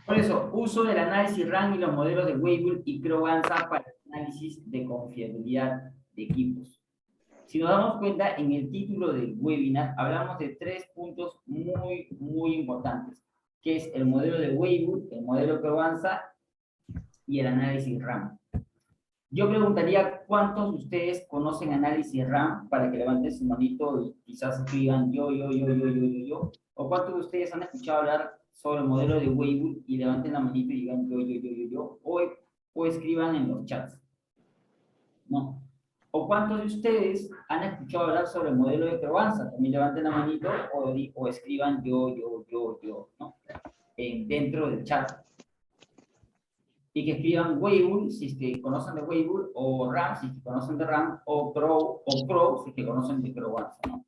Por eso, uso del análisis RAM y los modelos de Weibull y Crow-Gansa para el análisis de confiabilidad de equipos. Si nos damos cuenta, en el título del webinar hablamos de 3 puntos muy importantes, que es el modelo de Weibull, el modelo Crow-Gansa y el análisis RAM. Yo preguntaría cuántos de ustedes conocen análisis RAM para que levanten su manito y quizás escriban yo, o cuántos de ustedes han escuchado hablar sobre el modelo de Weibull y levanten la manito y digan yo, o escriban en los chats. ¿No? ¿O cuántos de ustedes han escuchado hablar sobre el modelo de Crow-Gansa? También levanten la manito o escriban yo, ¿no? Dentro del chat. Y que escriban Weibull, si es que conocen de Weibull, o RAM, si es que conocen de RAM, o Crow, si es que conocen de Crow-Gansa, ¿no?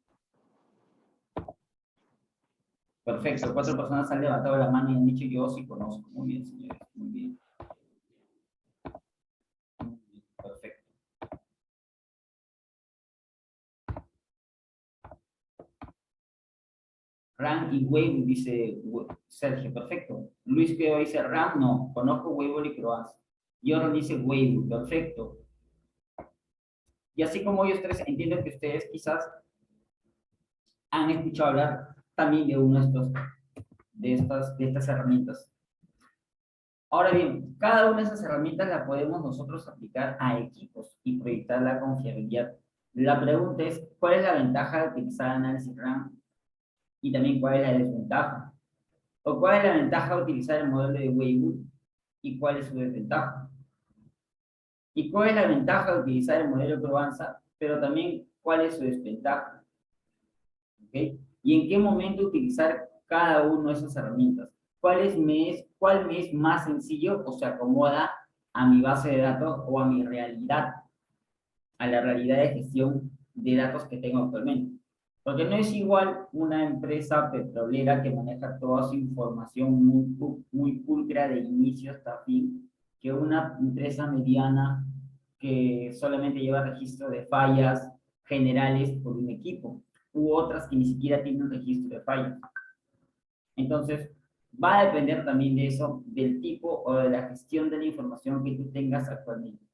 Perfecto, 4 personas han levantado la mano y han dicho yo sí conozco. Muy bien, señores, muy bien. Perfecto. RAM y Weibull, dice Sergio, perfecto. Luis Peo dice RAM, no, conozco Weibull y Crow-Gansa. Jordan dice Weibull, perfecto. Y así como ellos tres, entiendo que ustedes quizás han escuchado hablar también de uno de estas herramientas. Ahora bien, cada una de esas herramientas la podemos nosotros aplicar a equipos y proyectar la confiabilidad. La pregunta es, ¿cuál es la ventaja de utilizar análisis RAM? Y también, ¿cuál es la desventaja? ¿O cuál es la ventaja de utilizar el modelo de Weibull? ¿Y cuál es su desventaja? ¿Y cuál es la ventaja de utilizar el modelo Crow-Gansa? Pero también, ¿cuál es su desventaja? ¿Okay? ¿Y en qué momento utilizar cada una de esas herramientas? ¿Cuál me es más sencillo o se acomoda a mi base de datos o a mi realidad, a la realidad de gestión de datos que tengo actualmente? Porque no es igual una empresa petrolera que maneja toda su información muy pulcra de inicio hasta fin, que una empresa mediana que solamente lleva registro de fallas generales por un equipo, u otras que ni siquiera tienen un registro de fallas. Entonces, va a depender también de eso, del tipo o de la gestión de la información que tú tengas actualmente.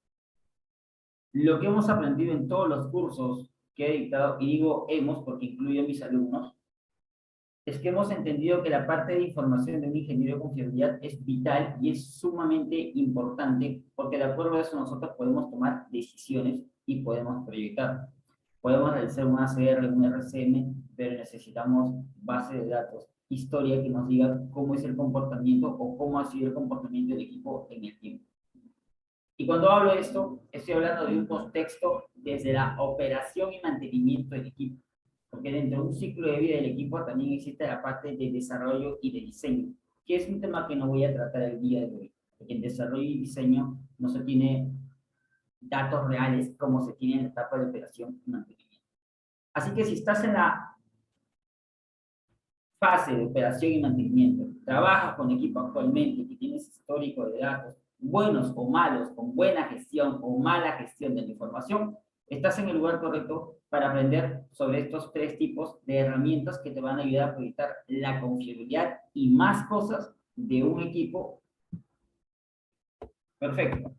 Lo que hemos aprendido en todos los cursos que he dictado, y digo hemos porque incluyo a mis alumnos, es que hemos entendido que la parte de información de un ingeniero de confiabilidad es vital y es sumamente importante porque de acuerdo a eso nosotros podemos tomar decisiones y podemos proyectar. Podemos realizar un ACR, un RCM, pero necesitamos base de datos, historia que nos diga cómo es el comportamiento o cómo ha sido el comportamiento del equipo en el tiempo. Y cuando hablo de esto, estoy hablando de un contexto desde la operación y mantenimiento del equipo. Porque dentro de un ciclo de vida del equipo también existe la parte de desarrollo y de diseño, que es un tema que no voy a tratar el día de hoy. Porque en desarrollo y diseño no se tiene datos reales como se tiene en la etapa de operación y mantenimiento. Así que si estás en la fase de operación y mantenimiento, trabajas con equipo actualmente que tienes histórico de datos, buenos o malos, con buena gestión o mala gestión de la información, estás en el lugar correcto para aprender sobre estos 3 tipos de herramientas que te van a ayudar a proyectar la confiabilidad y más cosas de un equipo. Perfecto.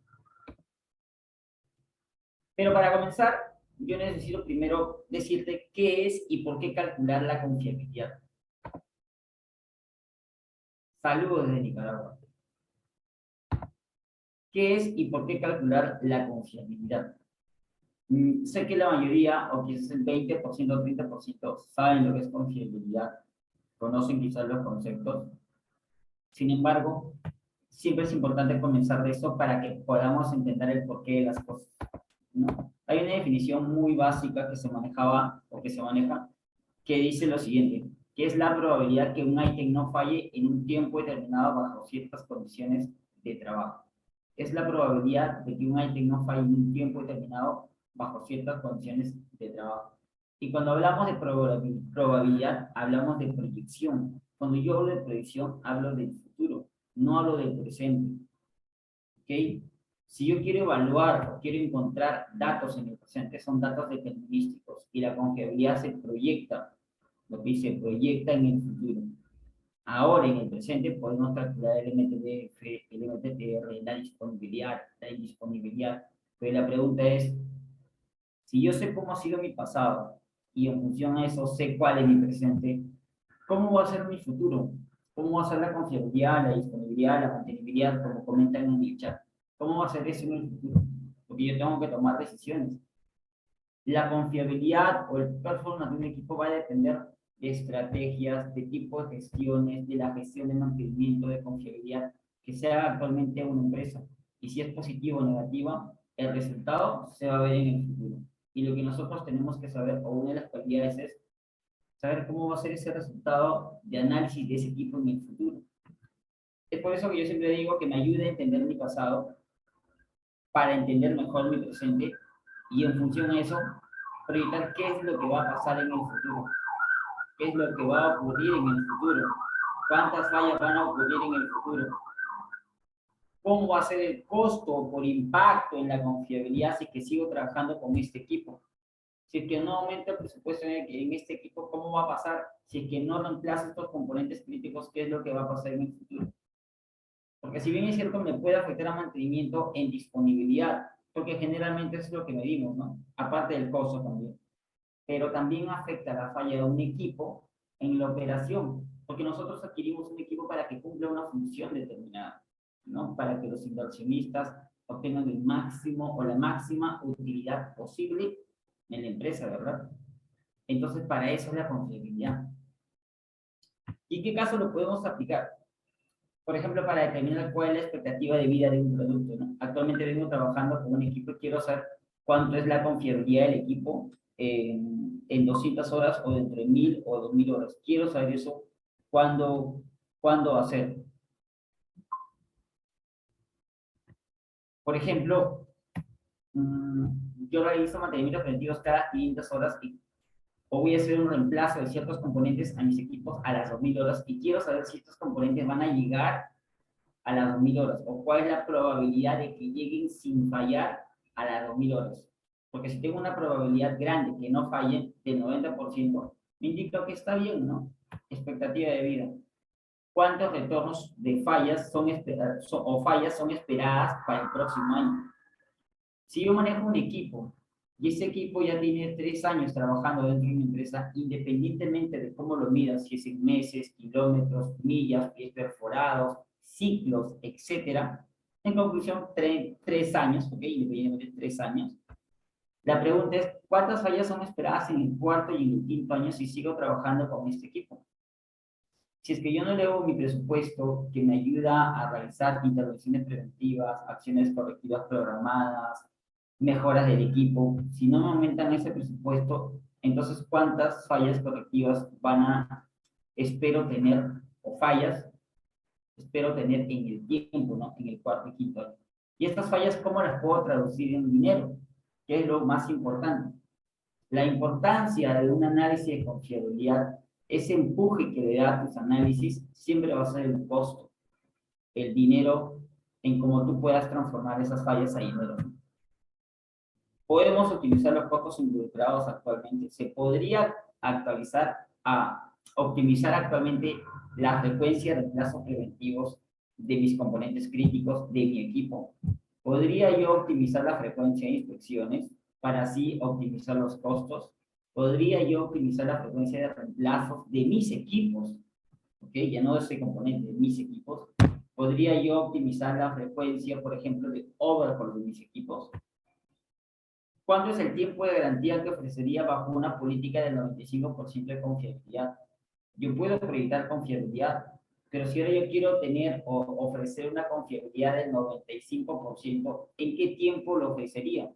Pero para comenzar, yo necesito primero decirte qué es y por qué calcular la confiabilidad. Saludos desde Nicaragua. ¿Qué es y por qué calcular la confiabilidad? Sé que la mayoría, o quizás el 20% o 30%, saben lo que es confiabilidad, conocen quizás los conceptos. Sin embargo, siempre es importante comenzar de eso para que podamos entender el porqué de las cosas, ¿no? Hay una definición muy básica que se manejaba o que se maneja que dice lo siguiente, que es la probabilidad que un ítem no falle en un tiempo determinado bajo ciertas condiciones de trabajo. Es la probabilidad de que un ítem no falle en un tiempo determinado bajo ciertas condiciones de trabajo. Y cuando hablamos de probabilidad, hablamos de proyección. Cuando yo hablo de proyección, hablo del futuro, no hablo del presente. ¿Ok? Si yo quiero evaluar o quiero encontrar datos en el presente, son datos determinísticos y la confiabilidad se proyecta lo que dice proyecta en el futuro. Ahora, en el presente, podemos calcular el MTDF, el MTTR, la indisponibilidad. Pero la pregunta es, si yo sé cómo ha sido mi pasado y en función a eso sé cuál es mi presente, ¿cómo va a ser mi futuro? ¿Cómo va a ser la confiabilidad, la disponibilidad, la mantenibilidad, como comentan en el chat? ¿Cómo va a ser eso en el futuro? Porque yo tengo que tomar decisiones. La confiabilidad o el performance de un equipo va a depender de estrategias, de tipo de gestiones, de la gestión de mantenimiento, de confiabilidad que se haga actualmente en una empresa. Y si es positivo o negativa, el resultado se va a ver en el futuro. Y lo que nosotros tenemos que saber, o una de las cualidades es saber cómo va a ser ese resultado de análisis de ese equipo en el futuro. Es por eso que yo siempre digo que me ayude a entender mi pasado para entender mejor mi presente y en función a eso proyectar qué es lo que va a pasar en el futuro, qué es lo que va a ocurrir en el futuro, cuántas fallas van a ocurrir en el futuro, cómo va a ser el costo por impacto en la confiabilidad si es que sigo trabajando con este equipo. Si es que no aumenta el presupuesto en este equipo, ¿cómo va a pasar? Si es que no reemplaza estos componentes críticos, ¿qué es lo que va a pasar en el futuro? Porque si bien es cierto, me puede afectar a mantenimiento en disponibilidad, porque generalmente es lo que medimos, ¿no? Aparte del costo también. Pero también afecta la falla de un equipo en la operación, porque nosotros adquirimos un equipo para que cumpla una función determinada, ¿no? Para que los inversionistas obtengan el máximo o la máxima utilidad posible en la empresa, ¿verdad? Entonces, para eso es la confiabilidad. ¿Y en qué caso lo podemos aplicar? Por ejemplo, para determinar cuál es la expectativa de vida de un producto, ¿no? Actualmente vengo trabajando con un equipo y quiero saber cuánto es la confiabilidad del equipo en 200 horas o dentro de 1000 o 2000 horas. Quiero saber eso, cuándo hacer. Por ejemplo, yo realizo mantenimientos preventivos cada 500 horas o voy a hacer un reemplazo de ciertos componentes a mis equipos a las 2000 horas y quiero saber si estos componentes van a llegar a las 2000 horas o cuál es la probabilidad de que lleguen sin fallar a las 2000 horas. Porque si tengo una probabilidad grande que no fallen del 90%, me indica que está bien, ¿no? Expectativa de vida. ¿Cuántos retornos de fallas o fallas son esperadas para el próximo año? Si yo manejo un equipo y ese equipo ya tiene 3 años trabajando dentro de una empresa, independientemente de cómo lo midas, si es en meses, kilómetros, millas, pies perforados, ciclos, etcétera, en conclusión, 3 años, ¿ok? Independientemente de 3 años. La pregunta es, ¿cuántas fallas son esperadas en el cuarto y en el quinto año si sigo trabajando con este equipo? Si es que yo no elevo mi presupuesto que me ayuda a realizar intervenciones preventivas, acciones correctivas programadas, mejoras del equipo, si no me aumentan ese presupuesto, entonces ¿cuántas fallas correctivas espero tener, o fallas, espero tener en el tiempo, ¿no? En el cuarto y quinto año? Y estas fallas, ¿cómo las puedo traducir en dinero? ¿Qué es lo más importante? La importancia de un análisis de confiabilidad, ese empuje que le da a tus análisis, siempre va a ser el costo, el dinero, en cómo tú puedas transformar esas fallas a dinero. Podemos utilizar los costos involucrados actualmente. Se podría optimizar actualmente la frecuencia de plazos preventivos de mis componentes críticos de mi equipo. Podría yo optimizar la frecuencia de inspecciones para así optimizar los costos. Podría yo optimizar la frecuencia de reemplazos de mis equipos, ¿ok? Ya no de ese componente, de mis equipos. Podría yo optimizar la frecuencia, por ejemplo, de overhaul de mis equipos. ¿Cuánto es el tiempo de garantía que ofrecería bajo una política del 95% de confiabilidad? Yo puedo proyectar confiabilidad, pero si ahora yo quiero tener o ofrecer una confiabilidad del 95%, ¿en qué tiempo lo ofrecería?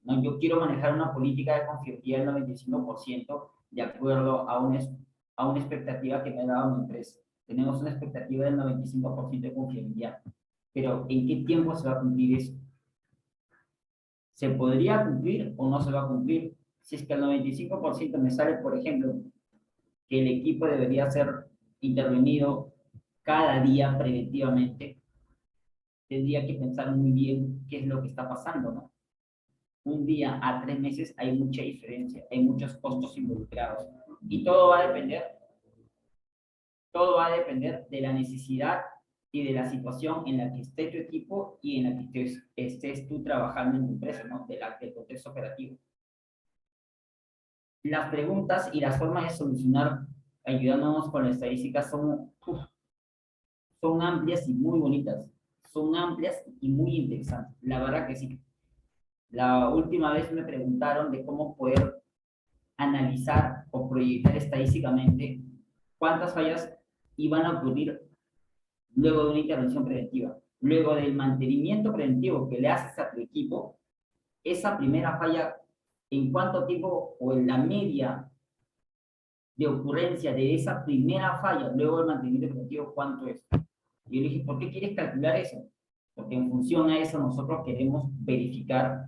¿No? Yo quiero manejar una política de confiabilidad del 95% de acuerdo a una expectativa que me ha dado mi empresa. Tenemos una expectativa del 95% de confiabilidad, pero ¿en qué tiempo se va a cumplir eso? ¿Se podría cumplir o no se va a cumplir? Si es que el 95% me sale, por ejemplo, que el equipo debería ser intervenido cada día preventivamente, tendría que pensar muy bien qué es lo que está pasando, ¿no? Un día a 3 meses hay mucha diferencia, hay muchos costos involucrados. Y todo va a depender de la necesidad y de la situación en la que esté tu equipo y en la que estés tú trabajando en tu empresa, ¿no? Del contexto operativo. Las preguntas y las formas de solucionar ayudándonos con la estadística son amplias y muy bonitas. Son amplias y muy interesantes. La verdad que sí. La última vez me preguntaron de cómo poder analizar o proyectar estadísticamente cuántas fallas iban a ocurrir luego de una intervención preventiva. Luego del mantenimiento preventivo que le haces a tu equipo, esa primera falla, ¿en cuánto tiempo o en la media de ocurrencia de esa primera falla luego del mantenimiento preventivo, cuánto es? Y yo le dije, ¿por qué quieres calcular eso? Porque en función a eso nosotros queremos verificar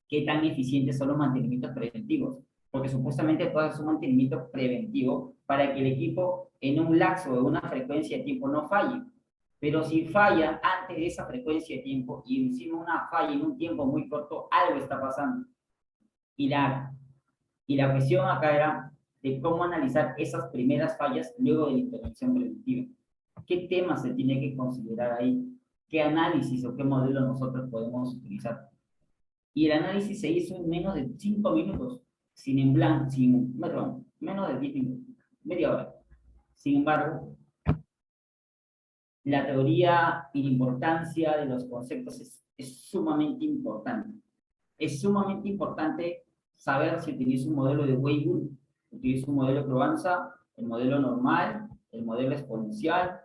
qué tan eficientes son los mantenimientos preventivos. Porque supuestamente todo es un mantenimiento preventivo para que el equipo en un lapso de una frecuencia de tiempo no falle. Pero si falla antes de esa frecuencia de tiempo y encima una falla en un tiempo muy corto, algo está pasando. Y la cuestión acá era de cómo analizar esas primeras fallas luego de la intervención preventiva. ¿Qué temas se tiene que considerar ahí? ¿Qué análisis o qué modelo nosotros podemos utilizar? Y el análisis se hizo en menos de 5 minutos, sin en blanco, perdón, menos de 10 minutos, media hora. Sin embargo, la teoría y la importancia de los conceptos es sumamente importante. Es sumamente importante saber si utiliza un modelo de Weibull, utiliza un modelo de Provenza, el modelo normal, el modelo exponencial,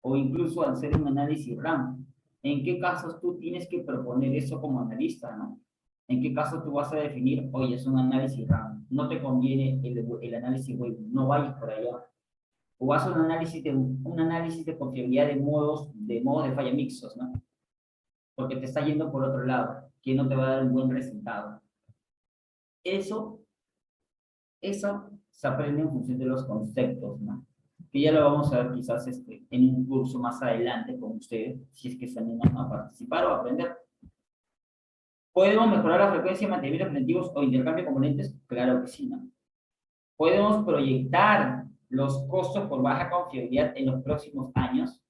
o incluso hacer un análisis RAM. ¿En qué casos tú tienes que proponer eso como analista, no? ¿En qué caso tú vas a definir, oye, es un análisis RAM, no te conviene el análisis Weibull, no vayas por allá? O haz un análisis de confiabilidad de modos de falla mixtos, ¿no? Porque te está yendo por otro lado, que no te va a dar un buen resultado. Eso se aprende en función de los conceptos, ¿no? Que ya lo vamos a ver quizás en un curso más adelante con ustedes, si es que se animan a participar o a aprender. ¿Podemos mejorar la frecuencia de mantenimientos preventivos o intercambio de componentes? Claro que sí, ¿no? ¿Podemos proyectar los costos por baja confiabilidad en los próximos años?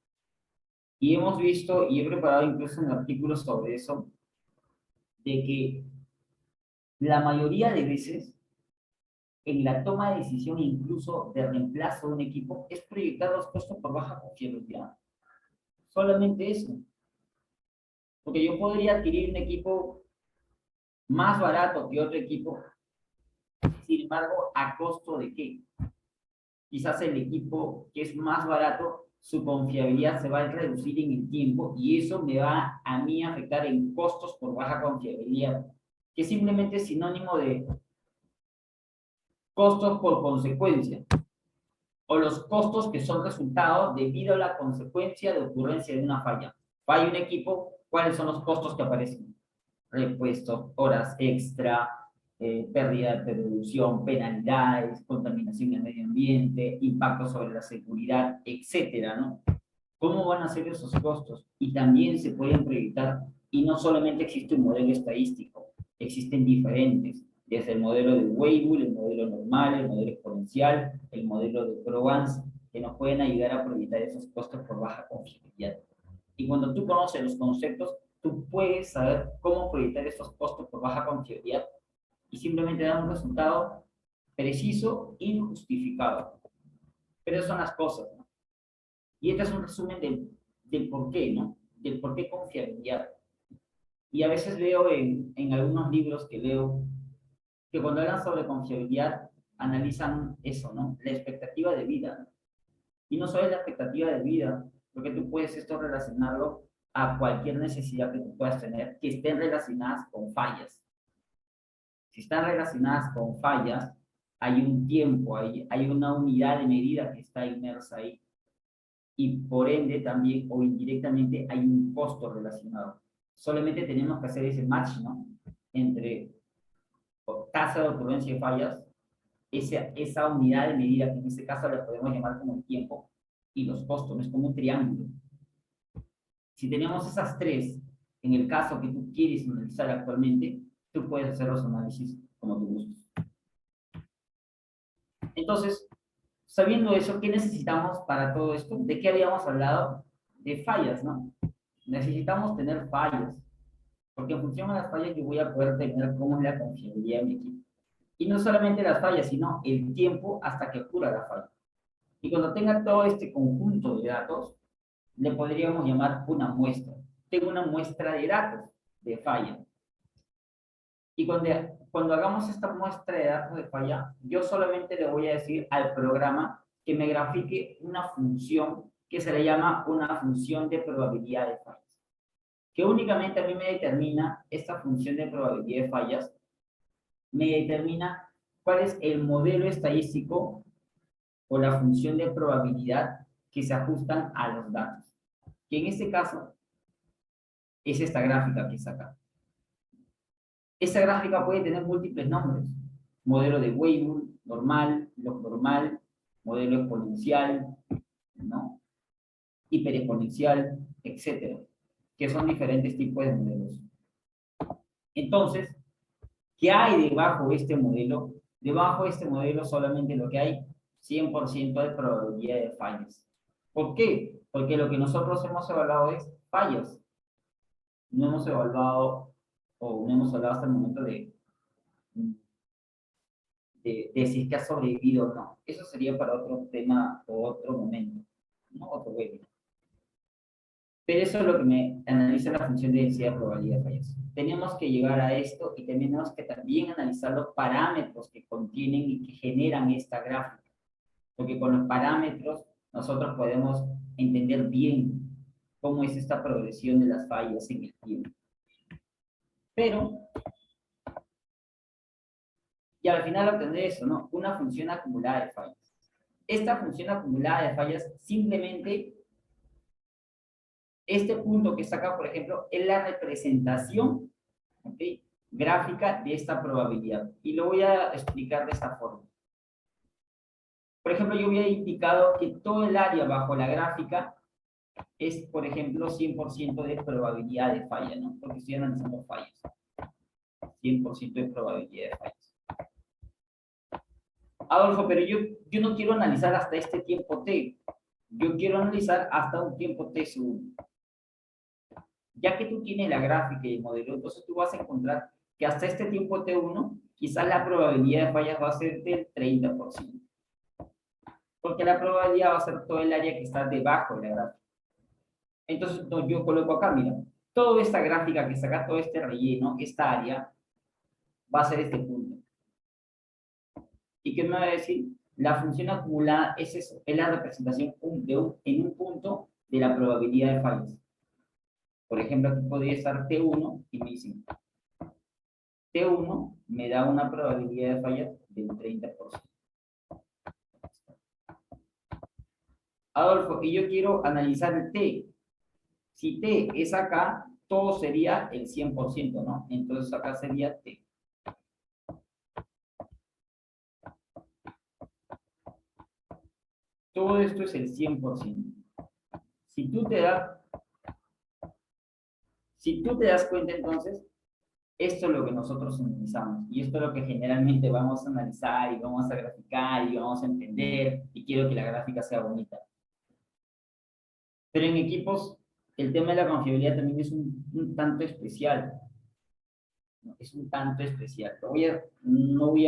Y hemos visto, y he preparado incluso un artículo sobre eso, de que la mayoría de veces en la toma de decisión incluso de reemplazo de un equipo es proyectar los costos por baja confiabilidad. Solamente eso. Porque yo podría adquirir un equipo más barato que otro equipo, sin embargo, ¿a costo de qué? Quizás el equipo que es más barato, su confiabilidad se va a reducir en el tiempo y eso me va a mí a afectar en costos por baja confiabilidad, que simplemente es sinónimo de costos por consecuencia, o los costos que son resultado debido a la consecuencia de ocurrencia de una falla. Falla un equipo, ¿cuáles son los costos que aparecen? Repuestos, horas extra, pérdida de producción, penalidades, contaminación del medio ambiente, impacto sobre la seguridad, etcétera, ¿no? ¿Cómo van a ser esos costos? Y también se pueden proyectar, y no solamente existe un modelo estadístico, existen diferentes, desde el modelo de Weibull, el modelo normal, el modelo exponencial, el modelo de Provence, que nos pueden ayudar a proyectar esos costos por baja confiabilidad. Y cuando tú conoces los conceptos, tú puedes saber cómo proyectar esos costos por baja confiabilidad y simplemente dar un resultado preciso y justificado. Pero esas son las cosas, ¿no? Y este es un resumen del por qué, ¿no? Del por qué confiabilidad. Y a veces veo en algunos libros que leo que cuando hablan sobre confiabilidad analizan eso, ¿no? La expectativa de vida. Y no solo la expectativa de vida, porque tú puedes esto relacionarlo a cualquier necesidad que tú puedas tener que estén relacionadas con fallas. Si están relacionadas con fallas, hay un tiempo, hay una unidad de medida que está inmersa ahí. Y por ende también o indirectamente hay un costo relacionado. Solamente tenemos que hacer ese match, ¿no? Entre tasa de ocurrencia de fallas, esa unidad de medida, que en este caso la podemos llamar como el tiempo, y los costos, ¿no? Es como un triángulo. Si tenemos esas tres, en el caso que tú quieres analizar actualmente, tú puedes hacer los análisis como tú gustes. Entonces, sabiendo eso, ¿qué necesitamos para todo esto? ¿De qué habíamos hablado? De fallas, ¿no? Necesitamos tener fallas, porque en función de las fallas yo voy a poder tener cómo es la confiabilidad de mi equipo. Y no solamente las fallas, sino el tiempo hasta que ocurra la falla. Y cuando tenga todo este conjunto de datos, le podríamos llamar una muestra. Tengo una muestra de datos de falla. Y cuando hagamos esta muestra de datos de falla, yo solamente le voy a decir al programa que me grafique una función que se le llama una función de probabilidad de fallas, que únicamente a mí me determina esta función de probabilidad de fallas, me determina cuál es el modelo estadístico o la función de probabilidad que se ajustan a los datos. Que en este caso es esta gráfica que está acá. Esta gráfica puede tener múltiples nombres. Modelo de Weibull, normal, log normal, modelo exponencial, ¿no? Hiperexponencial, etcétera, que son diferentes tipos de modelos. Entonces, ¿qué hay debajo de este modelo? Debajo de este modelo solamente lo que hay 100% de probabilidad de fallas. ¿Por qué? Porque lo que nosotros hemos evaluado es fallas. No hemos evaluado o no hemos hablado hasta el momento de si es que ha sobrevivido o no. Eso sería para otro tema o otro momento, ¿no? Otro webinar. Pero eso es lo que me analiza la función de densidad de probabilidad de fallas. Tenemos que llegar a esto y tenemos que también analizar los parámetros que contienen y que generan esta gráfica. Porque con los parámetros nosotros podemos entender bien cómo es esta progresión de las fallas en el tiempo. Pero, y al final obtendré eso, ¿no? Una función acumulada de fallas. Esta función acumulada de fallas simplemente, este punto que está acá, por ejemplo, es la representación, ¿okay?, gráfica de esta probabilidad. Y lo voy a explicar de esta forma. Por ejemplo, yo había indicado que todo el área bajo la gráfica es, por ejemplo, 100% de probabilidad de falla, ¿no? Porque estoy analizando fallas. 100% de probabilidad de fallas. Adolfo, pero yo no quiero analizar hasta este tiempo t. Yo quiero analizar hasta un tiempo t sub 1. Ya que tú tienes la gráfica y el modelo, entonces tú vas a encontrar que hasta este tiempo t1, quizás la probabilidad de fallas va a ser del 30%. Porque la probabilidad va a ser todo el área que está debajo de la gráfica. Entonces yo coloco acá, mira, toda esta gráfica que está acá, todo este relleno, esta área, va a ser este punto. ¿Y qué me va a decir? La función acumulada es eso, es la representación en un punto de la probabilidad de fallas. Por ejemplo, aquí podría estar T1 y me dicen, T1 me da una probabilidad de fallas del 30%. Adolfo, y yo quiero analizar el T. Si T es acá, todo sería el 100%, ¿no? Entonces acá sería T. Todo esto es el 100%. Si tú te das cuenta, entonces, esto es lo que nosotros analizamos. Y esto es lo que generalmente vamos a analizar y vamos a graficar y vamos a entender. Y quiero que la gráfica sea bonita. Pero en equipos, el tema de la confiabilidad también es un tanto especial. Es un tanto especial. No voy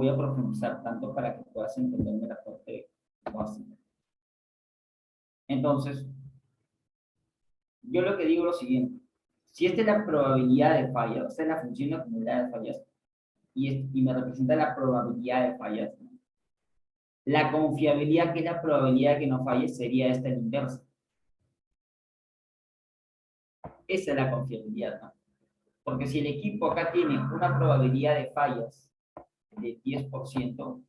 a profundizar tanto para que puedas entenderme la parte básica. Entonces, yo lo que digo es lo siguiente. Si esta es la probabilidad de fallas, esta es la función acumulada de fallas, y me representa la probabilidad de fallas, ¿no? La confiabilidad, que es la probabilidad de que no falle, sería esta en inversa. Esa es la confiabilidad, ¿no? Porque si el equipo acá tiene una probabilidad de fallas de 10%,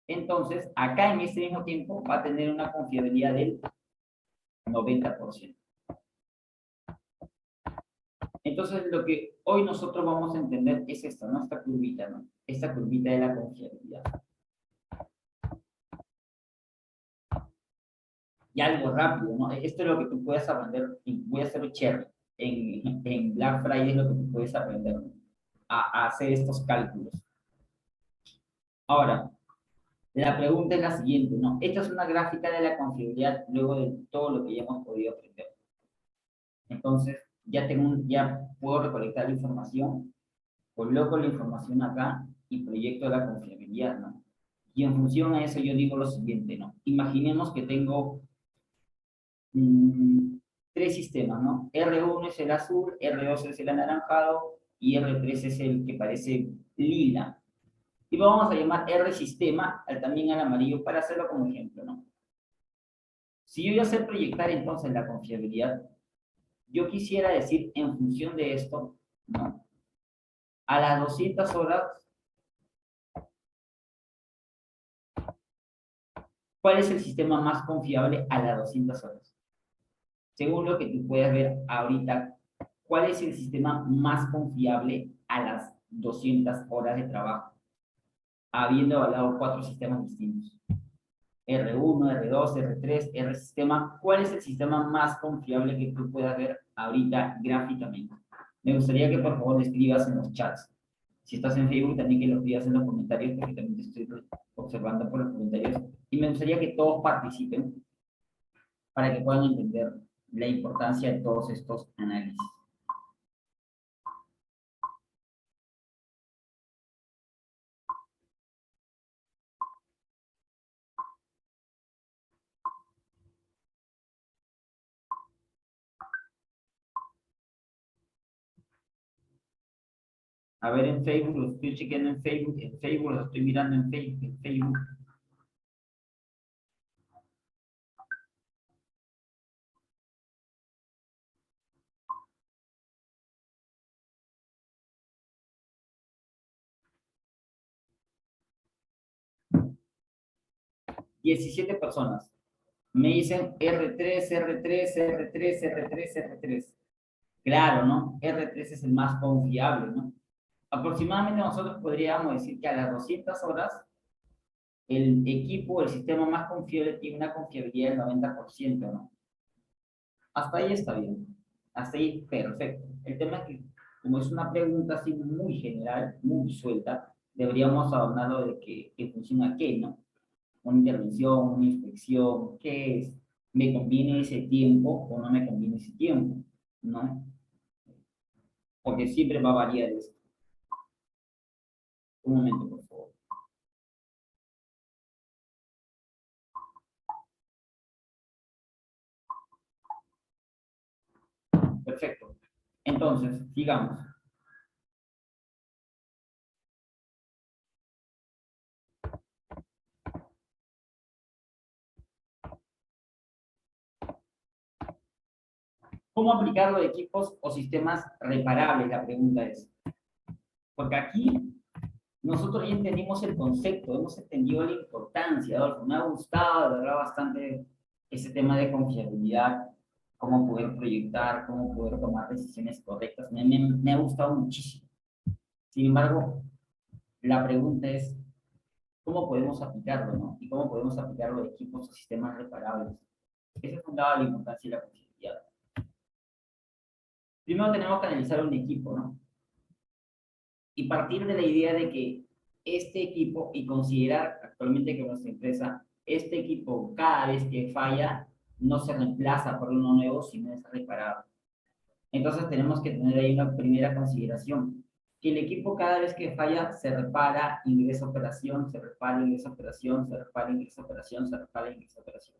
entonces acá en este mismo tiempo va a tener una confiabilidad del 90%. Entonces, lo que hoy nosotros vamos a entender es esta, ¿no? Esta curvita, ¿no? Esta curvita de la confiabilidad. Y algo rápido, ¿no? Esto es lo que tú puedes aprender, y voy a hacerlo cherry. En Black Friday es lo que tú puedes aprender, ¿no? A hacer estos cálculos. Ahora, la pregunta es la siguiente, ¿no? Esta es una gráfica de la confiabilidad luego de todo lo que ya hemos podido aprender. Entonces, ya puedo recolectar la información, coloco la información acá y proyecto la confiabilidad, ¿no? Y en función a eso yo digo lo siguiente, ¿no? Imaginemos que tengo tres sistemas, ¿no? R1 es el azul, R2 es el anaranjado y R3 es el que parece lila. Y vamos a llamar R sistema también al amarillo para hacerlo como ejemplo, ¿no? Si yo ya sé proyectar entonces la confiabilidad, yo quisiera decir en función de esto, ¿no? A las 200 horas, ¿cuál es el sistema más confiable a las 200 horas? Según lo que tú puedes ver ahorita, ¿cuál es el sistema más confiable a las 200 horas de trabajo? Habiendo evaluado cuatro sistemas distintos. R1, R2, R3, R sistema. ¿Cuál es el sistema más confiable que tú puedas ver ahorita gráficamente? Me gustaría que por favor lo escribas en los chats. Si estás en Facebook, también que lo escribas en los comentarios, porque también te estoy observando por los comentarios. Y me gustaría que todos participen para que puedan entender la importancia de todos estos análisis. A ver, en Facebook, lo estoy chequeando en Facebook lo estoy mirando en Facebook. 17 personas. Me dicen R3, R3, R3, R3, R3. Claro, ¿no? R3 es el más confiable, ¿no? Aproximadamente nosotros podríamos decir que a las 200 horas el equipo, el sistema más confiable tiene una confiabilidad del 90%, ¿no? Hasta ahí está bien. Hasta ahí perfecto. El tema es que, como es una pregunta así muy general, muy suelta, deberíamos hablarlo de que funciona qué, ¿no? Una intervención, una inspección, ¿qué es? ¿Me conviene ese tiempo o no me conviene ese tiempo? ¿No? Porque siempre va a variar esto. Un momento, por favor. Perfecto. Entonces, sigamos. ¿Cómo aplicarlo de equipos o sistemas reparables? La pregunta es. Porque aquí nosotros ya entendimos el concepto, hemos entendido la importancia, Adolfo. Me ha gustado, de verdad, bastante ese tema de confiabilidad, cómo poder proyectar, cómo poder tomar decisiones correctas. Me ha gustado muchísimo. Sin embargo, la pregunta es, ¿cómo podemos aplicarlo, no? Y cómo podemos aplicarlo de equipos o sistemas reparables. Ese es un lado de la importancia de la confiabilidad. Primero tenemos que analizar un equipo, ¿no? Y partir de la idea de que este equipo, y considerar actualmente que nuestra empresa, este equipo cada vez que falla, no se reemplaza por uno nuevo, sino es reparado. Entonces tenemos que tener ahí una primera consideración, que el equipo cada vez que falla se repara, ingresa operación, se repara, ingresa operación, se repara, ingresa operación, se repara, ingresa operación.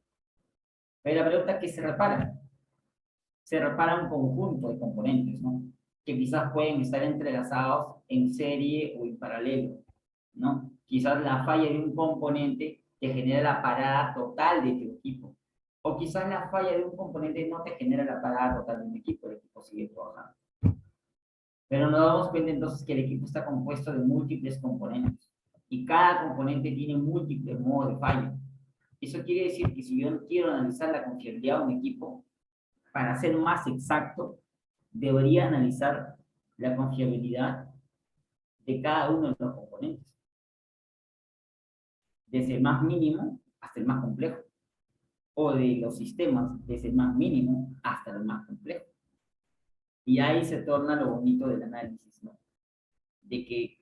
Pero la pregunta es, ¿qué se repara un conjunto de componentes, ¿no? Que quizás pueden estar entrelazados en serie o en paralelo, ¿no? Quizás la falla de un componente te genera la parada total de tu equipo. O quizás la falla de un componente no te genera la parada total de un equipo, el equipo sigue trabajando. Pero nos damos cuenta entonces que el equipo está compuesto de múltiples componentes y cada componente tiene múltiples modos de fallo. Eso quiere decir que si yo quiero analizar la confiabilidad de un equipo, para ser más exacto, debería analizar la confiabilidad de cada uno de los componentes, desde el más mínimo hasta el más complejo, o de los sistemas, desde el más mínimo hasta el más complejo. Y ahí se torna lo bonito del análisis, ¿no? De que,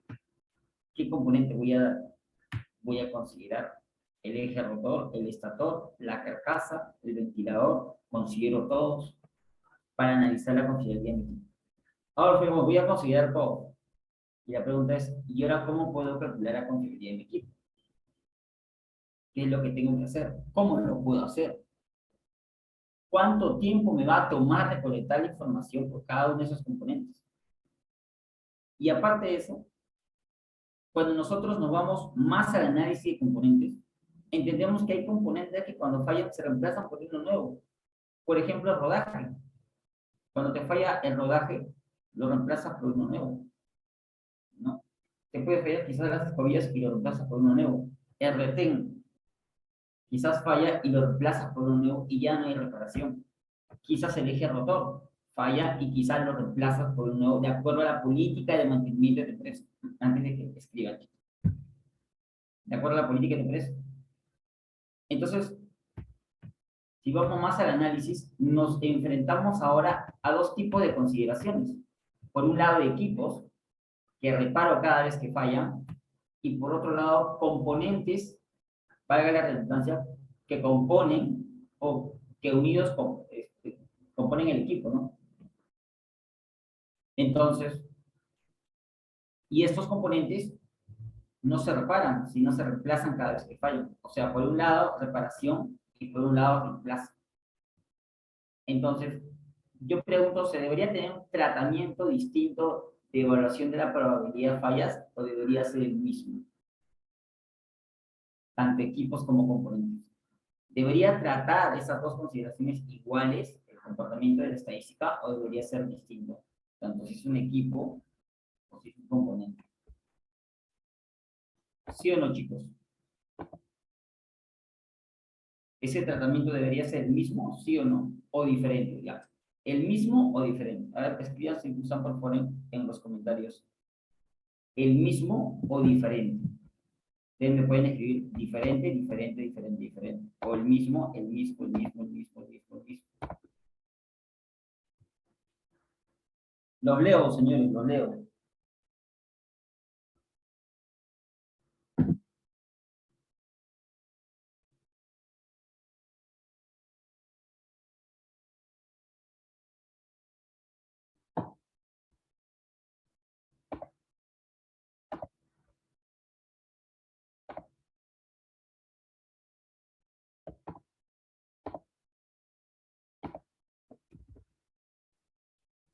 ¿qué componente voy a dar? voy a considerar el eje rotor, el estator, la carcasa, el ventilador, considero todos para analizar la confiabilidad de mi equipo. Ahora, Alfredo, voy a considerar todo. Y la pregunta es, ¿y ahora cómo puedo calcular la confiabilidad de mi equipo? ¿Qué es lo que tengo que hacer? ¿Cómo lo puedo hacer? ¿Cuánto tiempo me va a tomar recolectar la información por cada uno de esos componentes? Y aparte de eso, cuando nosotros nos vamos más al análisis de componentes, entendemos que hay componentes que cuando fallan se reemplazan por uno nuevo. Por ejemplo, el rodaje. Cuando te falla el rodaje, lo reemplazas por uno nuevo, ¿no? Te puede fallar quizás las escobillas y lo reemplazas por uno nuevo. El retén, quizás falla y lo reemplazas por uno nuevo y ya no hay reparación. Quizás el eje rotor falla y quizás lo reemplazas por uno nuevo de acuerdo a la política de mantenimiento de empresa. Antes de que escriban, de acuerdo a la política de empresa. Entonces, si vamos más al análisis, nos enfrentamos ahora a dos tipos de consideraciones. Por un lado, equipos, que reparo cada vez que fallan, y por otro lado, componentes, valga la redundancia, que componen o que unidos componen el equipo, ¿no? Entonces, y estos componentes no se reparan, sino se reemplazan cada vez que fallan. O sea, por un lado, reparación y por un lado, reemplazo. Entonces, yo pregunto, ¿se debería tener un tratamiento distinto de evaluación de la probabilidad de fallas o debería ser el mismo? Tanto equipos como componentes. ¿Debería tratar esas dos consideraciones iguales, el comportamiento de la estadística, o debería ser distinto? Tanto si es un equipo o si es un componente. ¿Sí o no, chicos? ¿Ese tratamiento debería ser el mismo, sí o no? ¿O diferente? Ya. ¿El mismo o diferente? A ver, escriban si gustan por favor en los comentarios. ¿El mismo o diferente? Ustedes me pueden escribir diferente, diferente, diferente, diferente. O el mismo, el mismo, el mismo, el mismo, el mismo, el mismo. Los leo, señores, los leo.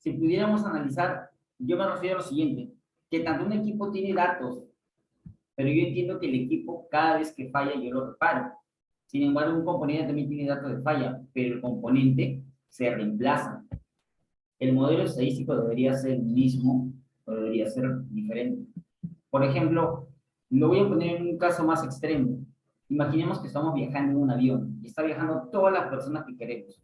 Si pudiéramos analizar, yo me refiero a lo siguiente, que tanto un equipo tiene datos, pero yo entiendo que el equipo cada vez que falla yo lo reparo. Sin embargo, un componente también tiene datos de falla, pero el componente se reemplaza. El modelo estadístico debería ser el mismo o debería ser diferente. Por ejemplo, lo voy a poner en un caso más extremo. Imaginemos que estamos viajando en un avión y está viajando todas las personas que queremos.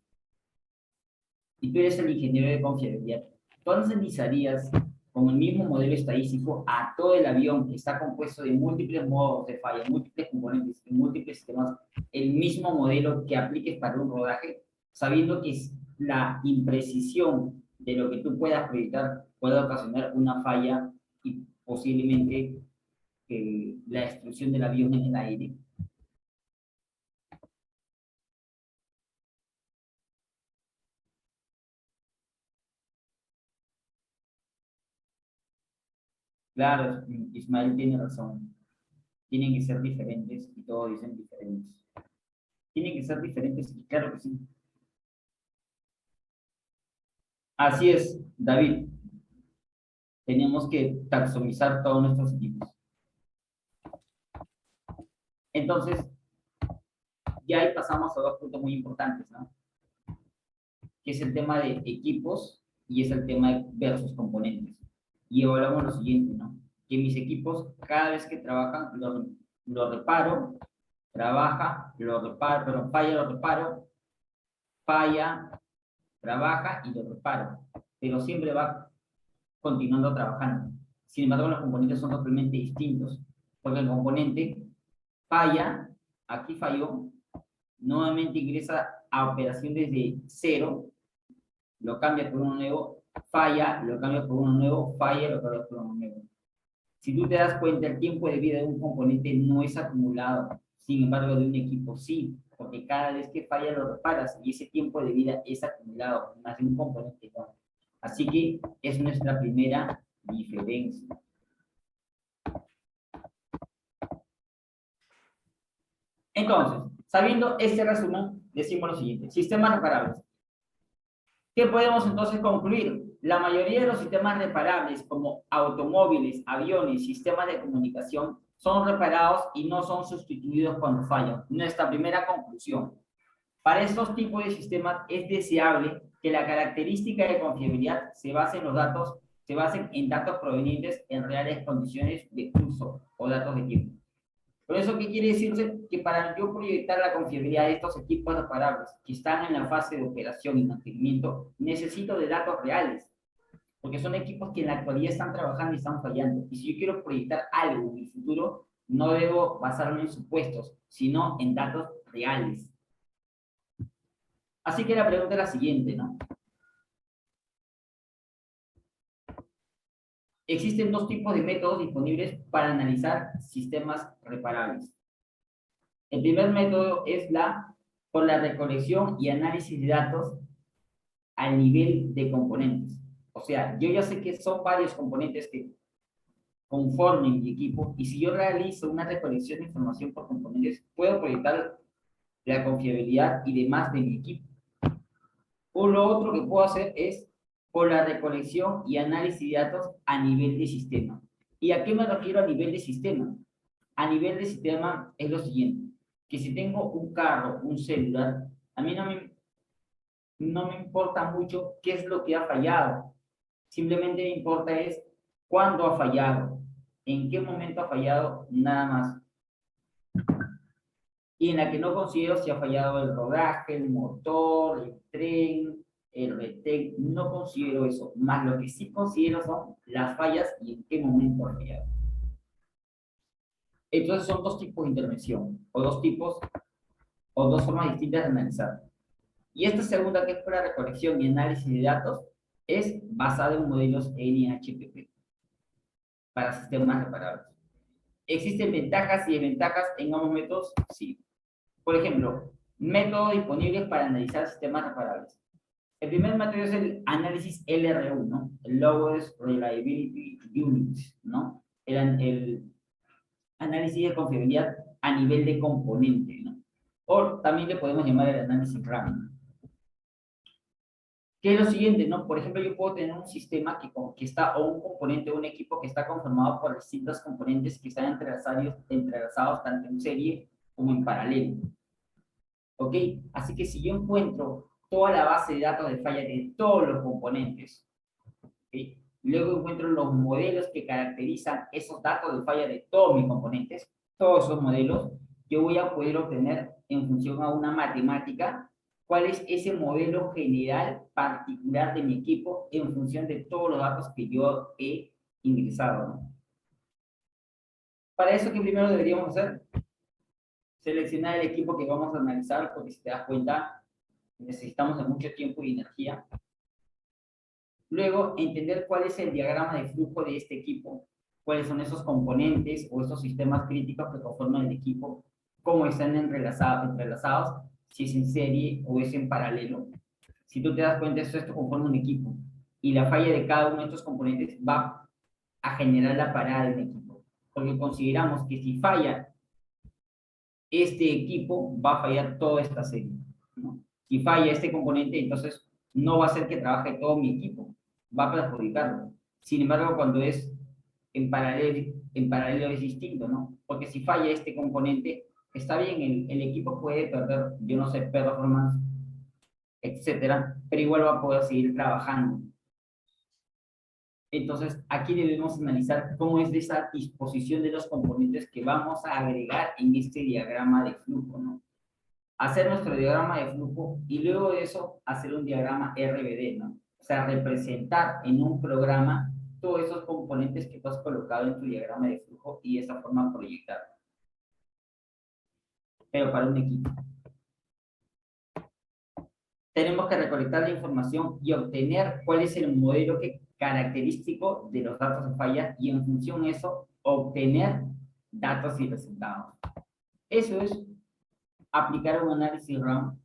Y tú eres el ingeniero de confiabilidad. Tú analizarías con el mismo modelo estadístico a todo el avión que está compuesto de múltiples modos de falla, múltiples componentes, múltiples sistemas, el mismo modelo que apliques para un rodaje, sabiendo que la imprecisión de lo que tú puedas proyectar puede ocasionar una falla y posiblemente la destrucción del avión en el aire. Claro, Ismael tiene razón. Tienen que ser diferentes y todos dicen diferentes. Tienen que ser diferentes y claro que sí. Así es, David. Tenemos que taxonizar todos nuestros equipos. Entonces, ya ahí pasamos a dos puntos muy importantes, ¿no? Que es el tema de equipos y es el tema de versus componentes. Y evaluamos lo siguiente, ¿no? Que mis equipos, cada vez que trabajan, lo reparo, trabaja, lo reparo, pero falla, lo reparo, falla, trabaja y lo reparo. Pero siempre va continuando trabajando. Sin embargo, los componentes son totalmente distintos, porque el componente falla, aquí falló, nuevamente ingresa a operación desde cero, lo cambia por uno nuevo, falla, lo cambia por uno nuevo, falla, lo cambia por uno nuevo. Si tú te das cuenta, el tiempo de vida de un componente no es acumulado, sin embargo, de un equipo sí, porque cada vez que falla lo reparas y ese tiempo de vida es acumulado, más de un componente no. Así que es nuestra primera diferencia. Entonces, sabiendo este resumen, decimos lo siguiente: sistemas reparables. ¿Qué podemos entonces concluir? La mayoría de los sistemas reparables, como automóviles, aviones, sistemas de comunicación, son reparados y no son sustituidos cuando fallan. Nuestra primera conclusión. Para estos tipos de sistemas es deseable que la característica de confiabilidad se base en los datos, se basen en datos provenientes en reales condiciones de uso o datos de tiempo. Por eso, ¿qué quiere decirse? Que para yo proyectar la confiabilidad de estos equipos reparables que están en la fase de operación y mantenimiento, necesito de datos reales, porque son equipos que en la actualidad están trabajando y están fallando. Y si yo quiero proyectar algo en el futuro, no debo basarme en supuestos, sino en datos reales. Así que la pregunta es la siguiente, ¿no? Existen dos tipos de métodos disponibles para analizar sistemas reparables. El primer método es por la recolección y análisis de datos al nivel de componentes. O sea, yo ya sé que son varios componentes que conformen mi equipo, y si yo realizo una recolección de información por componentes, puedo proyectar la confiabilidad y demás de mi equipo. O lo otro que puedo hacer es por la recolección y análisis de datos a nivel de sistema. ¿Y a qué me refiero a nivel de sistema? A nivel de sistema es lo siguiente: que si tengo un carro, un celular, a mí no me importa mucho qué es lo que ha fallado. Simplemente me importa es cuándo ha fallado, en qué momento ha fallado, nada más. Y en la que no considero si ha fallado el rodaje, el motor, el tren, el retén, no considero eso. Más lo que sí considero son las fallas y en qué momento ha fallado. Entonces son dos tipos de intervención, o dos formas distintas de analizar. Y esta segunda, que es para recolección y análisis de datos, es basada en modelos NHPP para sistemas reparables. ¿Existen ventajas y desventajas en ambos métodos? Sí. Por ejemplo, métodos disponibles para analizar sistemas reparables. El primer método es el análisis LRU, ¿no? El Lowest Reliability Unit, ¿no? El análisis de confiabilidad a nivel de componente, ¿no? O también le podemos llamar el análisis RAM. ¿Qué es lo siguiente, no? Por ejemplo, yo puedo tener un sistema que está, o un componente, o un equipo que está conformado por distintos componentes que están entrelazados tanto en serie como en paralelo. ¿Ok? Así que si yo encuentro toda la base de datos de falla de todos los componentes, ¿okay? Luego encuentro los modelos que caracterizan esos datos de falla de todos mis componentes, todos esos modelos, yo voy a poder obtener en función a una matemática cuál es ese modelo general particular de mi equipo en función de todos los datos que yo he ingresado, ¿no? Para eso, ¿qué primero deberíamos hacer? Seleccionar el equipo que vamos a analizar, porque si te das cuenta, necesitamos de mucho tiempo y energía. Luego, entender cuál es el diagrama de flujo de este equipo, cuáles son esos componentes o esos sistemas críticos que conforman el equipo, cómo están entrelazados, si es en serie o es en paralelo. Si tú te das cuenta, esto conforma un equipo, y la falla de cada uno de estos componentes va a generar la parada del equipo, porque consideramos que si falla este equipo, va a fallar toda esta serie, ¿no? Si falla este componente, entonces no va a hacer que trabaje todo mi equipo, va a perjudicarlo. Sin embargo, cuando es en paralelo es distinto, ¿no? Porque si falla este componente, está bien, el equipo puede perder, yo no sé, performance, etcétera, pero igual va a poder seguir trabajando. Entonces, aquí debemos analizar cómo es esa disposición de los componentes que vamos a agregar en este diagrama de flujo, ¿no? Hacer nuestro diagrama de flujo y luego de eso hacer un diagrama RBD, ¿no? O sea, representar en un programa todos esos componentes que tú has colocado en tu diagrama de flujo y de esta forma proyectar. Pero para un equipo. Tenemos que recolectar la información y obtener cuál es el modelo característico de los datos de falla, y en función de eso obtener datos y resultados. Eso es aplicar un análisis RAM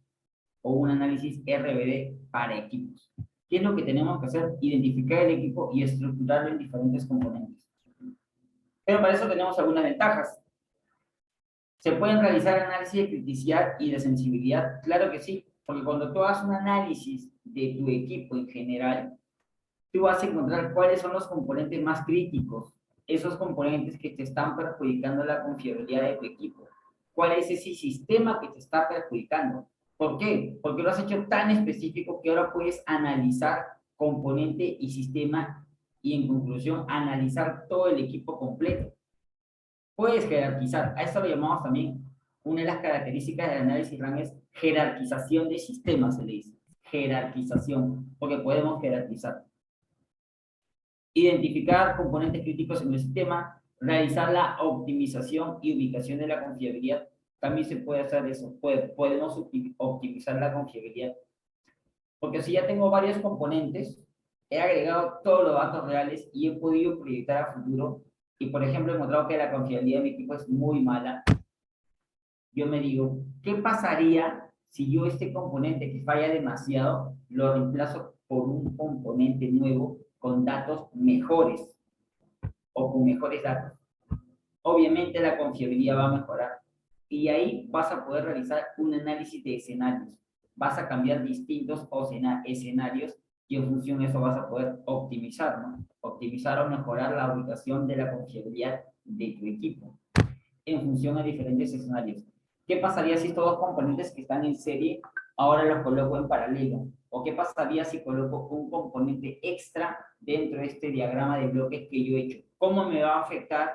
o un análisis RBD para equipos. ¿Qué es lo que tenemos que hacer? Identificar el equipo y estructurarlo en diferentes componentes. Pero para eso tenemos algunas ventajas. ¿Se pueden realizar análisis de criticidad y de sensibilidad? Claro que sí, porque cuando tú haces un análisis de tu equipo en general, tú vas a encontrar cuáles son los componentes más críticos, esos componentes que te están perjudicando la confiabilidad de tu equipo. ¿Cuál es ese sistema que te está perjudicando? ¿Por qué? Porque lo has hecho tan específico que ahora puedes analizar componente y sistema y en conclusión analizar todo el equipo completo. Puedes jerarquizar, a esto lo llamamos también, una de las características del análisis RAM es jerarquización de sistemas, se le dice. Jerarquización, porque podemos jerarquizar. Identificar componentes críticos en el sistema, realizar la optimización y ubicación de la confiabilidad. También se puede hacer eso, podemos optimizar la confiabilidad. Porque si ya tengo varios componentes, he agregado todos los datos reales y he podido proyectar a futuro, y por ejemplo he encontrado que la confiabilidad de mi equipo es muy mala, yo me digo, ¿qué pasaría si yo este componente que falla demasiado lo reemplazo por un componente nuevo con datos mejores o con mejores datos? Obviamente la confiabilidad va a mejorar y ahí vas a poder realizar un análisis de escenarios. Vas a cambiar distintos escenarios y en función de eso vas a poder optimizar, ¿no? Optimizar o mejorar la ubicación de la confiabilidad de tu equipo en función a diferentes escenarios. ¿Qué pasaría si estos dos componentes que están en serie ahora los coloco en paralelo? ¿O qué pasaría si coloco un componente extra dentro de este diagrama de bloques que yo he hecho? ¿Cómo me va a afectar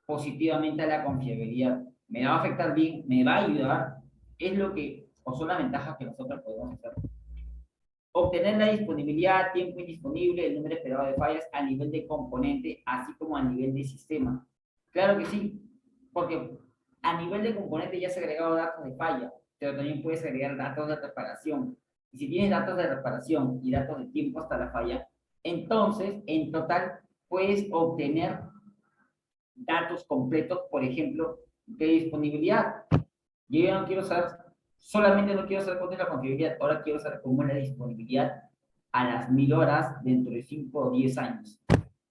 positivamente a la confiabilidad? ¿Me va a afectar bien? ¿Me va a ayudar? Es lo que, o son las ventajas que nosotros podemos hacer. Obtener la disponibilidad, tiempo indisponible, el número esperado de fallas a nivel de componente, así como a nivel de sistema. Claro que sí, porque a nivel de componente ya se ha agregado datos de falla, pero también puedes agregar datos de reparación. Y si tienes datos de reparación y datos de tiempo hasta la falla, entonces en total puedes obtener datos completos, por ejemplo, de disponibilidad. Yo ya no quiero saber, solamente no quiero saber cuánto es la confiabilidad, ahora quiero saber cómo es la disponibilidad a las 1000 horas dentro de 5 o 10 años,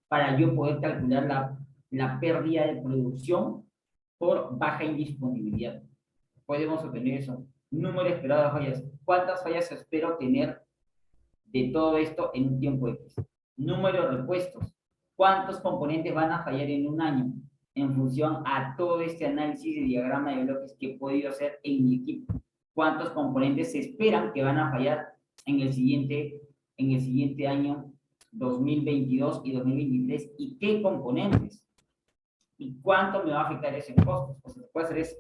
para yo poder calcular la pérdida de producción por baja indisponibilidad. Podemos obtener eso. Número esperado de fallas. ¿Cuántas fallas espero tener de todo esto en un tiempo X? Número de repuestos. ¿Cuántos componentes van a fallar en un año? En función a todo este análisis de diagrama de bloques que he podido hacer en mi equipo. ¿Cuántos componentes se esperan que van a fallar en el siguiente año 2022 y 2023? ¿Y qué componentes? ¿Y cuánto me va a afectar eso en costos? Pues se puede hacer eso.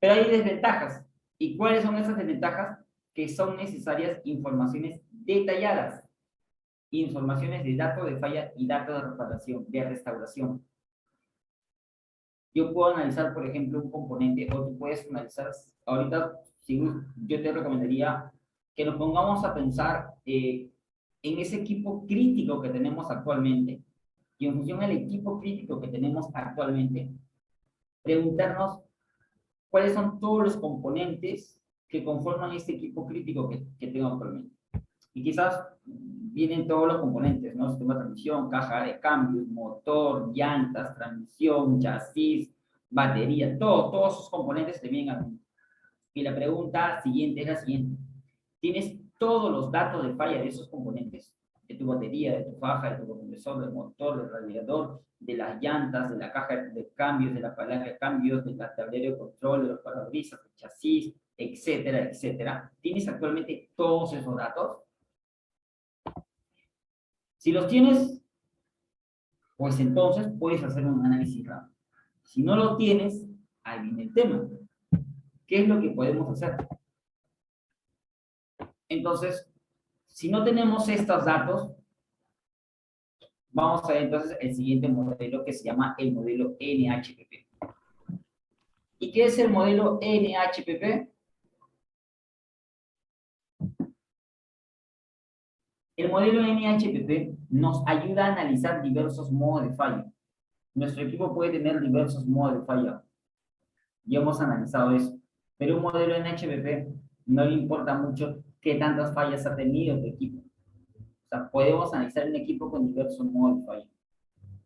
Pero hay desventajas. ¿Y cuáles son esas desventajas? Que son necesarias informaciones detalladas. Informaciones de datos de falla y datos de reparación, de restauración. Yo puedo analizar, por ejemplo, un componente, o tú puedes analizar, ahorita, yo te recomendaría que nos pongamos a pensar en ese equipo crítico que tenemos actualmente, y en función al equipo crítico que tenemos actualmente, preguntarnos cuáles son todos los componentes que conforman este equipo crítico que tengo actualmente. Y quizás vienen todos los componentes, ¿no? Sistema de transmisión, caja de cambios, motor, llantas, transmisión, chasis, batería, todos esos componentes te vienen a mí. Y la pregunta siguiente es la siguiente. ¿Tienes todos los datos de falla de esos componentes? De tu batería, de tu faja, de tu compresor, del motor, del radiador, de las llantas, de la caja de cambios, de la palanca de cambios, del tablero de control, de los parabrisas, del chasis, etcétera, etcétera. ¿Tienes actualmente todos esos datos? Si los tienes, pues entonces puedes hacer un análisis rápido. Si no lo tienes, ahí viene el tema. ¿Qué es lo que podemos hacer? Entonces, si no tenemos estos datos, vamos a ver entonces el siguiente modelo que se llama el modelo NHPP. ¿Y qué es el modelo NHPP? El modelo NHPP nos ayuda a analizar diversos modos de fallo. Nuestro equipo puede tener diversos modos de falla. Ya hemos analizado eso. Pero un modelo en HPP no le importa mucho qué tantas fallas ha tenido tu equipo. O sea, podemos analizar un equipo con diversos modos de falla.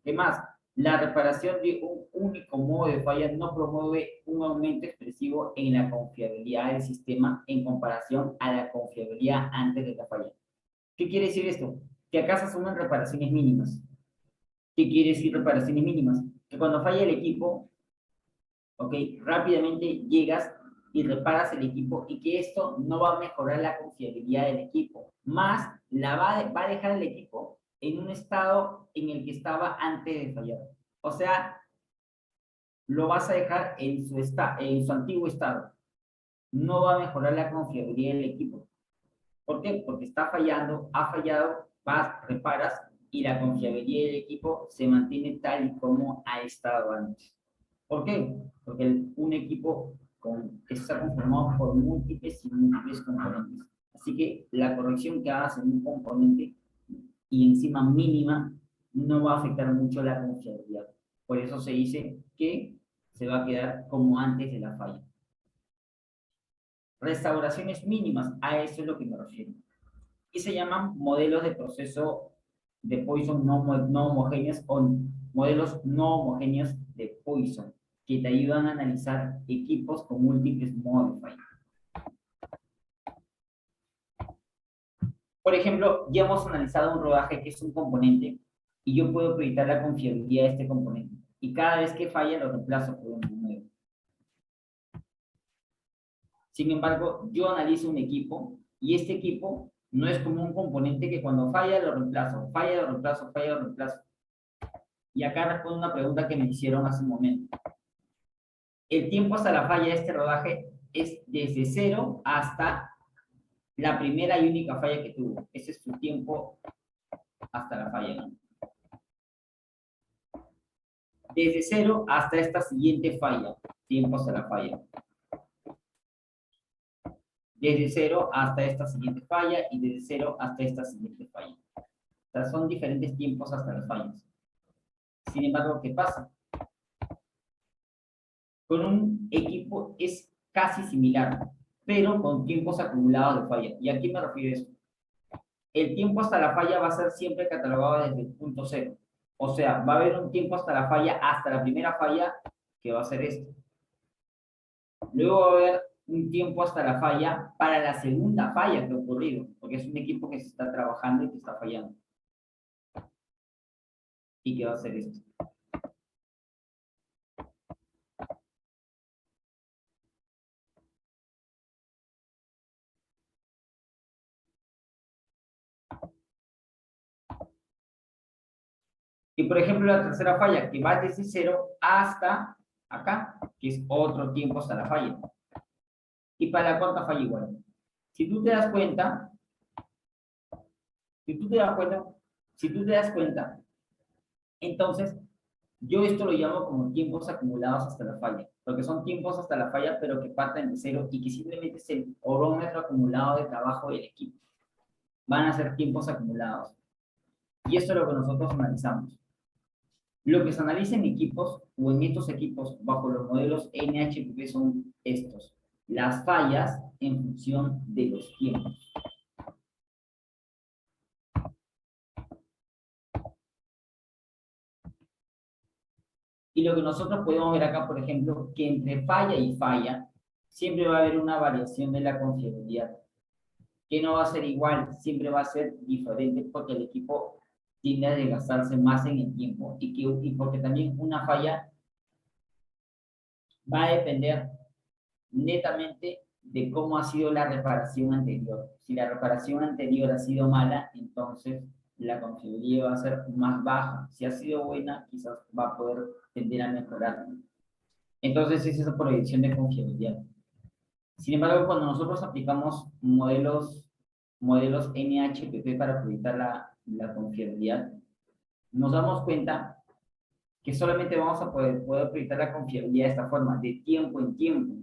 ¿Qué más? La reparación de un único modo de falla no promueve un aumento expresivo en la confiabilidad del sistema en comparación a la confiabilidad antes de la falla. ¿Qué quiere decir esto? Que acá se asumen reparaciones mínimas. ¿Qué quiere decir reparaciones mínimas? Que cuando falla el equipo, ¿ok? Rápidamente llegas y reparas el equipo y que esto no va a mejorar la confiabilidad del equipo, más va a dejar el equipo en un estado en el que estaba antes de fallar. O sea, lo vas a dejar en su antiguo estado. No va a mejorar la confiabilidad del equipo. ¿Por qué? Porque está fallando, ha fallado, vas, reparas y la confiabilidad del equipo se mantiene tal y como ha estado antes. ¿Por qué? Porque un equipo está conformado por múltiples y múltiples componentes. Así que la corrección que hagas en un componente y encima mínima no va a afectar mucho la confiabilidad. Por eso se dice que se va a quedar como antes de la falla. Restauraciones mínimas, a eso es lo que me refiero. Y se llaman modelos de proceso de Poisson no homogéneos o modelos no homogéneos de Poisson, que te ayudan a analizar equipos con múltiples modos de falla. Por ejemplo, ya hemos analizado un rodaje que es un componente y yo puedo proyectar la confiabilidad de este componente. Y cada vez que falla lo reemplazo por uno nuevo. Sin embargo, yo analizo un equipo y este equipo no es como un componente que cuando falla lo reemplazo, falla lo reemplazo, falla lo reemplazo. Y acá respondo una pregunta que me hicieron hace un momento. El tiempo hasta la falla de este rodaje es desde 0 hasta la primera y única falla que tuvo. Ese es su tiempo hasta la falla, ¿no? Desde 0 hasta esta siguiente falla, tiempo hasta la falla. Desde 0 hasta esta siguiente falla y desde 0 hasta esta siguiente falla. O sea, son diferentes tiempos hasta las fallas. Sin embargo, ¿qué pasa? Con un equipo es casi similar, pero con tiempos acumulados de falla. ¿Y a qué me refiero eso? El tiempo hasta la falla va a ser siempre catalogado desde el punto 0. O sea, va a haber un tiempo hasta la falla, hasta la primera falla, que va a ser este. Luego va a haber un tiempo hasta la falla para la segunda falla que ha ocurrido, porque es un equipo que se está trabajando y que está fallando. ¿Y qué va a ser esto? Y por ejemplo, la tercera falla, que va desde 0 hasta acá, que es otro tiempo hasta la falla. Y para la cuarta falla igual. Si tú te das cuenta, si tú te das cuenta, entonces yo esto lo llamo como tiempos acumulados hasta la falla, porque son tiempos hasta la falla, pero que parten de 0 y que simplemente es el orómetro acumulado de trabajo del equipo. Van a ser tiempos acumulados. Y esto es lo que nosotros analizamos. Lo que se analiza en equipos o en estos equipos bajo los modelos NHPP son estos. Las fallas en función de los tiempos. Y lo que nosotros podemos ver acá, por ejemplo, que entre falla y falla, siempre va a haber una variación de la confiabilidad. Que no va a ser igual, siempre va a ser diferente porque el equipo tiende a desgastarse más en el tiempo y porque también una falla va a depender netamente de cómo ha sido la reparación anterior. Si la reparación anterior ha sido mala, entonces la confiabilidad va a ser más baja. Si ha sido buena, quizás va a poder tender a mejorar. Entonces, es esa proyección de confiabilidad. Sin embargo, cuando nosotros aplicamos modelos NHPP para proyectar la confiabilidad, nos damos cuenta que solamente vamos a poder proyectar la confiabilidad de esta forma, de tiempo en tiempo,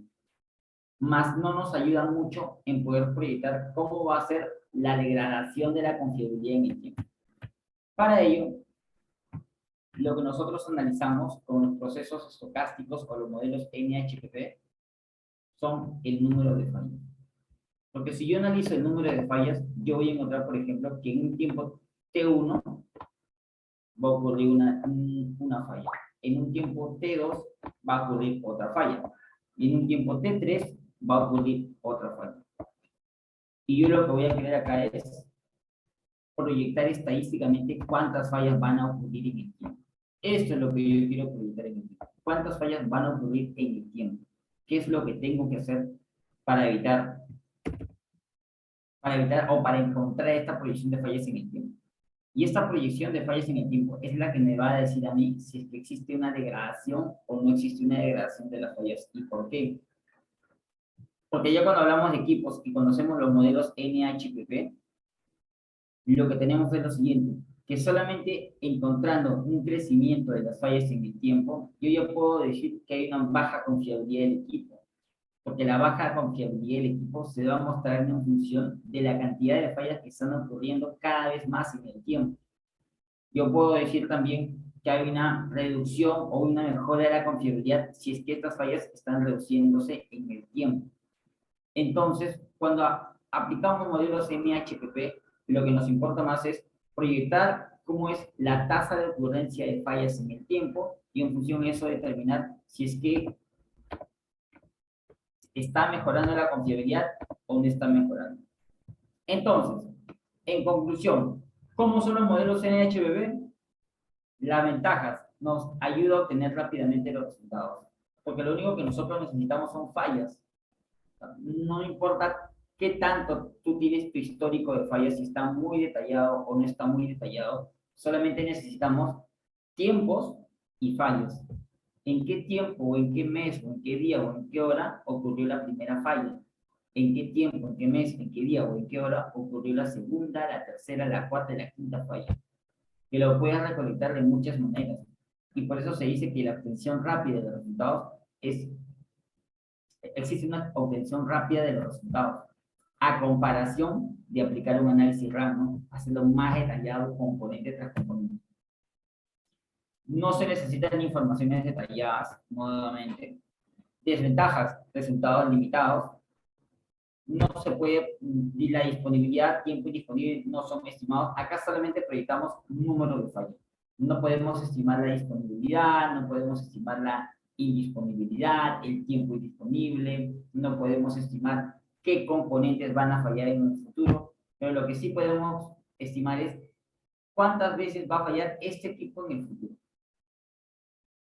más no nos ayuda mucho en poder proyectar cómo va a ser la degradación de la confiabilidad en el tiempo. Para ello, lo que nosotros analizamos con los procesos estocásticos o los modelos NHPP son el número de fallas. Porque si yo analizo el número de fallas, yo voy a encontrar, por ejemplo, que en un tiempo T1 va a ocurrir una falla. En un tiempo T2 va a ocurrir otra falla. Y en un tiempo T3 va a ocurrir otra falla. Y yo lo que voy a querer acá es proyectar estadísticamente cuántas fallas van a ocurrir en el tiempo. Esto es lo que yo quiero proyectar en el tiempo. ¿Cuántas fallas van a ocurrir en el tiempo? ¿Qué es lo que tengo que hacer para evitar o para encontrar esta proyección de fallas en el tiempo? Y esta proyección de fallas en el tiempo es la que me va a decir a mí si es que existe una degradación o no existe una degradación de las fallas. ¿Y por qué? Porque ya cuando hablamos de equipos y conocemos los modelos NHPP, lo que tenemos es lo siguiente, que solamente encontrando un crecimiento de las fallas en el tiempo, yo ya puedo decir que hay una baja confiabilidad del equipo, porque la baja confiabilidad del equipo se va a mostrar en función de la cantidad de fallas que están ocurriendo cada vez más en el tiempo. Yo puedo decir también que hay una reducción o una mejora de la confiabilidad si es que estas fallas están reduciéndose en el tiempo. Entonces, cuando aplicamos modelos MHPP, lo que nos importa más es proyectar cómo es la tasa de ocurrencia de fallas en el tiempo y en función de eso determinar si es que está mejorando la confiabilidad o no está mejorando. Entonces, en conclusión, ¿cómo son los modelos NHPP? Las ventajas nos ayuda a obtener rápidamente los resultados, porque lo único que nosotros necesitamos son fallas. No importa qué tanto tú tienes tu histórico de fallas, si está muy detallado o no está muy detallado, solamente necesitamos tiempos y fallas. ¿En qué tiempo, o en qué mes, o en qué día, o en qué hora ocurrió la primera falla? ¿En qué tiempo, en qué mes, en qué día, o en qué hora ocurrió la segunda, la tercera, la cuarta y la quinta falla? Que lo puedes recolectar de muchas maneras. Y por eso se dice que la obtención rápida de los resultados existe una obtención rápida de los resultados, a comparación de aplicar un análisis RAM, ¿no? Haciendo más detallado componente tras componente. No se necesitan informaciones detalladas, nuevamente. Desventajas, resultados limitados. No se puede, ni la disponibilidad, tiempo disponible no son estimados. Acá solamente proyectamos un número de fallas. No podemos estimar la disponibilidad, no podemos estimar la indisponibilidad, el tiempo indisponible, no podemos estimar qué componentes van a fallar en el futuro, pero lo que sí podemos estimar es cuántas veces va a fallar este equipo en el futuro.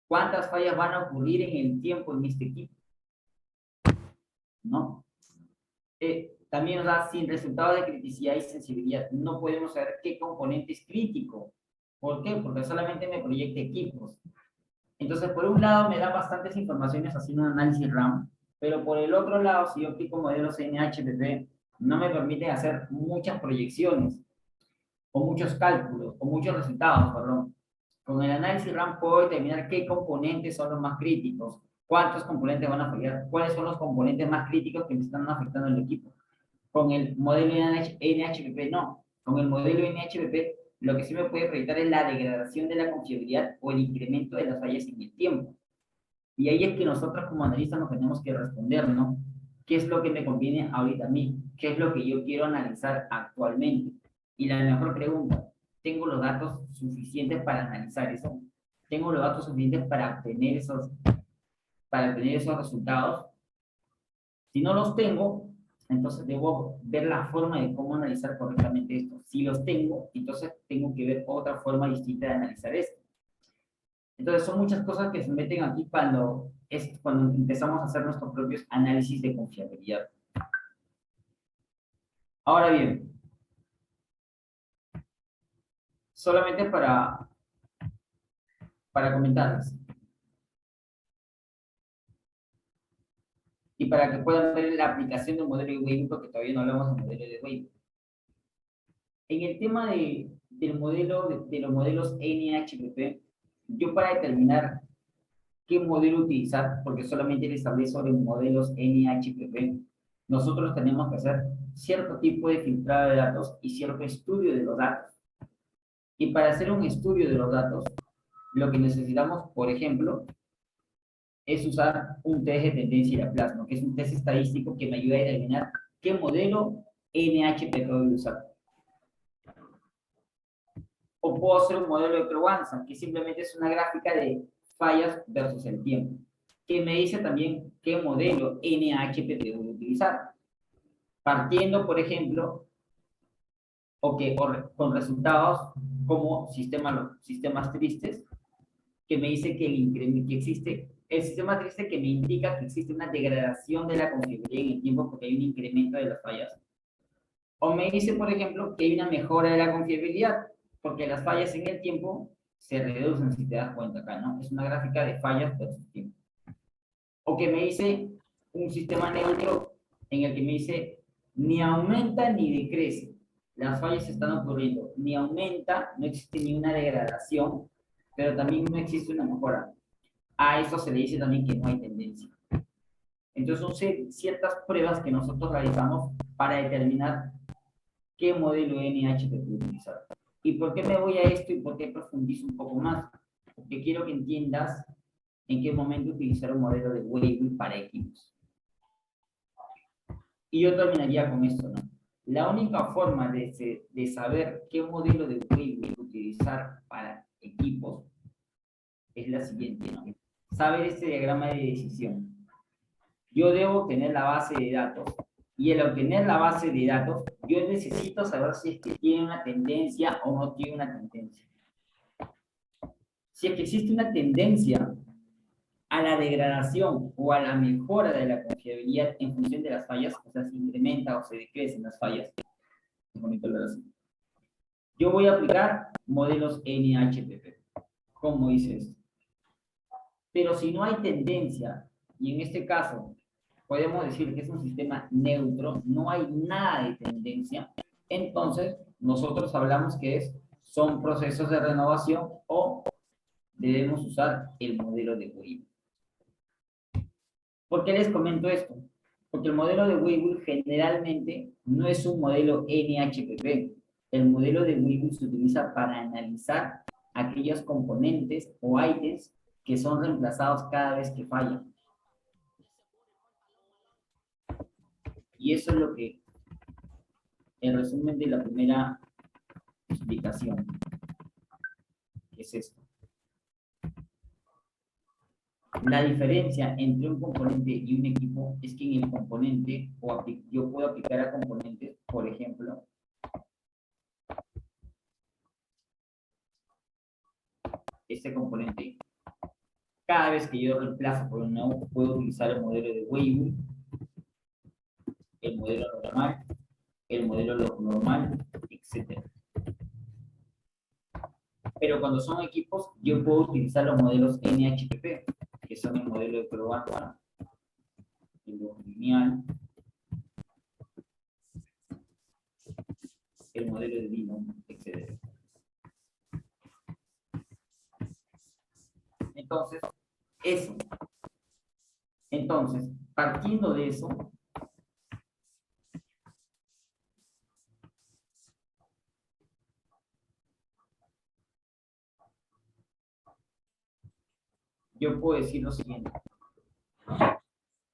¿Cuántas fallas van a ocurrir en el tiempo en este equipo? ¿No? También nos da sin resultado de criticidad y sensibilidad. No podemos saber qué componente es crítico. ¿Por qué? Porque solamente me proyecta equipos. Entonces, por un lado me da bastantes informaciones haciendo un análisis RAM, pero por el otro lado, si yo aplico modelos NHPP, no me permite hacer muchas proyecciones, o muchos cálculos, o muchos resultados, perdón. Con el análisis RAM puedo determinar qué componentes son los más críticos, cuántos componentes van a fallar, cuáles son los componentes más críticos que me están afectando al equipo. Con el modelo NHPP no. Con el modelo NHPP lo que sí me puede proyectar es la degradación de la confiabilidad o el incremento de las fallas en el tiempo. Y ahí es que nosotros como analistas nos tenemos que responder, ¿no? ¿Qué es lo que me conviene ahorita a mí? ¿Qué es lo que yo quiero analizar actualmente? Y la mejor pregunta, ¿tengo los datos suficientes para analizar eso? ¿Tengo los datos suficientes para obtener esos resultados? Si no los tengo, entonces debo ver la forma de cómo analizar correctamente esto. Si los tengo, entonces tengo que ver otra forma distinta de analizar esto. Entonces son muchas cosas que se meten aquí cuando empezamos a hacer nuestros propios análisis de confiabilidad. Ahora bien, solamente para comentarles y para que puedan ver la aplicación de un modelo de Wayne, porque todavía no hablamos de modelo de Wayne. En el tema de los modelos NHPP, yo para determinar qué modelo utilizar, porque solamente les hablé sobre modelos NHPP, nosotros tenemos que hacer cierto tipo de filtrado de datos y cierto estudio de los datos. Y para hacer un estudio de los datos, lo que necesitamos, por ejemplo, es usar un test de tendencia y Laplace, ¿no? Que es un test estadístico que me ayuda a determinar qué modelo NHPP voy a usar. O puedo hacer un modelo de Crowd-Wanson, que simplemente es una gráfica de fallas versus el tiempo, que me dice también qué modelo NHPP voy a utilizar. Partiendo, por ejemplo, con resultados como sistemas tristes, que me dice que el incremento que existe, el sistema triste que me indica que existe una degradación de la confiabilidad en el tiempo porque hay un incremento de las fallas. O me dice, por ejemplo, que hay una mejora de la confiabilidad, porque las fallas en el tiempo se reducen, si te das cuenta acá, ¿no? Es una gráfica de fallas versus tiempo. O que me dice un sistema neutro en el que me dice ni aumenta ni decrece. Las fallas están ocurriendo, ni aumenta, no existe ni una degradación, pero también no existe una mejora. A eso se le dice también que no hay tendencia. Entonces son ciertas pruebas que nosotros realizamos para determinar qué modelo NH te puedo utilizar. ¿Y por qué me voy a esto y por qué profundizo un poco más? Porque quiero que entiendas en qué momento utilizar un modelo de Weibull para equipos. Y yo terminaría con esto, ¿no? La única forma de saber qué modelo de Weibull utilizar para equipos es la siguiente, ¿no? Saber este diagrama de decisión. Yo debo tener la base de datos y al obtener la base de datos, yo necesito saber si es que tiene una tendencia o no tiene una tendencia. Si es que existe una tendencia a la degradación o a la mejora de la confiabilidad en función de las fallas, o sea, si incrementa o se decrecen las fallas, es bonito hablar así. Yo voy a aplicar modelos NHPP, como dice esto. Pero si no hay tendencia, y en este caso podemos decir que es un sistema neutro, no hay nada de tendencia, entonces nosotros hablamos que son procesos de renovación o debemos usar el modelo de Weibull. ¿Por qué les comento esto? Porque el modelo de Weibull generalmente no es un modelo NHPP. El modelo de Weibull se utiliza para analizar aquellos componentes o ítems que son reemplazados cada vez que fallan. Y eso es lo que, el resumen de la primera explicación, que es esto. La diferencia entre un componente y un equipo es que en el componente, yo puedo aplicar a componentes, por ejemplo, este componente. Cada vez que yo reemplazo por un nuevo, puedo utilizar el modelo de Weibull, el modelo normal, el modelo normal, etc. Pero cuando son equipos, yo puedo utilizar los modelos NHPP, que son el modelo de Crowd-Wanson, el lineal, el modelo de Dino, etc. Entonces, eso. Entonces, partiendo de eso, yo puedo decir lo siguiente.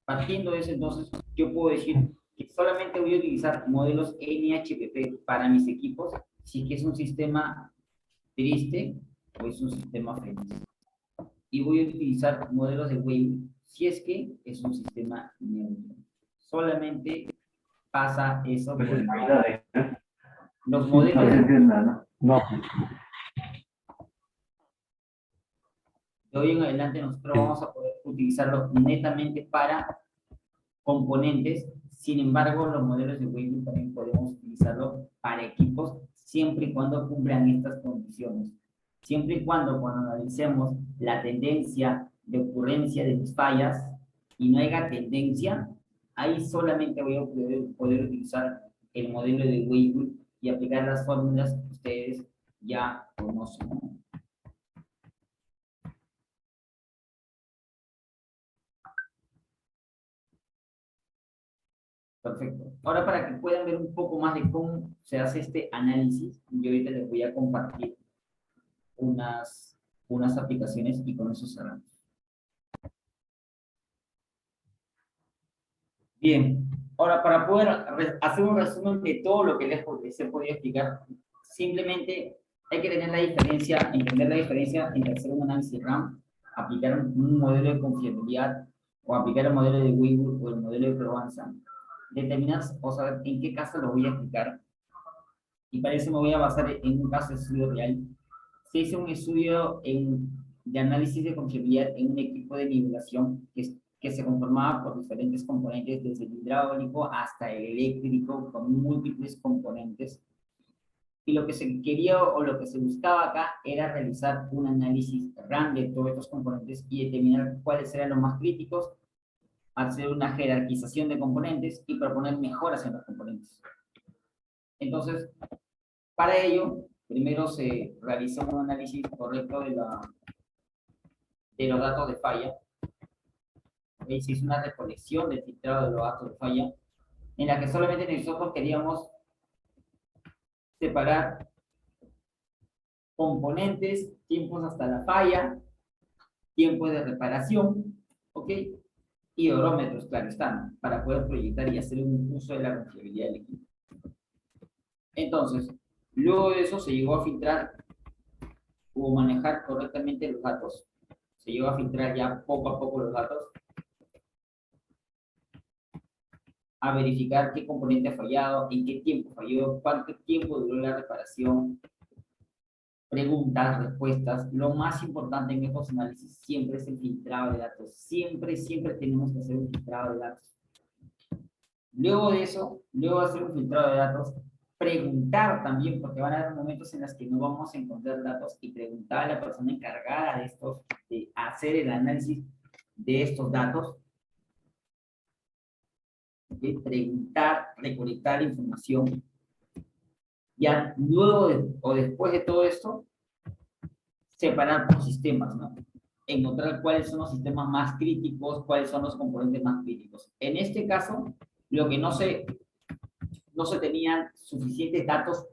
Partiendo de eso, entonces, yo puedo decir que solamente voy a utilizar modelos NHPP para mis equipos si es que es un sistema triste o es un sistema feliz. Y voy a utilizar modelos de Weibull si es que es un sistema neutro. Solamente pasa eso. Pues Los modelos no. de hoy en adelante nosotros vamos a poder utilizarlo netamente para componentes. Sin embargo, los modelos de Weibull también podemos utilizarlo para equipos siempre y cuando cumplan estas condiciones. Siempre y cuando analicemos la tendencia de ocurrencia de mis fallas y no haya tendencia, ahí solamente voy a poder utilizar el modelo de Weibull y aplicar las fórmulas que ustedes ya conocen. Perfecto. Ahora para que puedan ver un poco más de cómo se hace este análisis, yo ahorita les voy a compartir unas unas aplicaciones y con eso cerramos. Bien, ahora para poder hacer un resumen de todo lo que les he podido explicar, simplemente hay que tener la diferencia, entender la diferencia entre hacer un análisis RAM, aplicar un modelo de confiabilidad o aplicar el modelo de Weibull o el modelo de Provenza, determinar o saber en qué caso lo voy a aplicar. Y para eso me voy a basar en un caso de estudio real. Se hizo un estudio de análisis de confiabilidad en un equipo de nivelación que se conformaba por diferentes componentes, desde el hidráulico hasta el eléctrico, con múltiples componentes. Y lo que se quería o lo que se buscaba acá era realizar un análisis RAM de todos estos componentes y determinar cuáles eran los más críticos, hacer una jerarquización de componentes y proponer mejoras en los componentes. Entonces, para ello, primero se realizó un análisis correcto de los datos de falla. Se hizo una recolección del filtrado de los datos de falla, en la que solamente nosotros queríamos separar componentes, tiempos hasta la falla, tiempo de reparación, ¿ok? Y hidrómetros, claro están, para poder proyectar y hacer un uso de la confiabilidad del equipo. Entonces, luego de eso se llegó a filtrar o manejar correctamente los datos. Se llegó a filtrar ya poco a poco los datos, a verificar qué componente ha fallado, en qué tiempo falló, cuánto tiempo duró la reparación, preguntas, respuestas. Lo más importante en estos análisis siempre es el filtrado de datos. Siempre tenemos que hacer un filtrado de datos. Luego de eso, luego de hacer un filtrado de datos, preguntar también, porque van a haber momentos en los que no vamos a encontrar datos, y preguntar a la persona encargada de hacer el análisis de estos datos. ¿Okay? Preguntar, recolectar información. Ya luego o después de todo esto, separar por sistemas, ¿no? Encontrar cuáles son los sistemas más críticos, cuáles son los componentes más críticos. En este caso, lo que no se tenían suficientes datos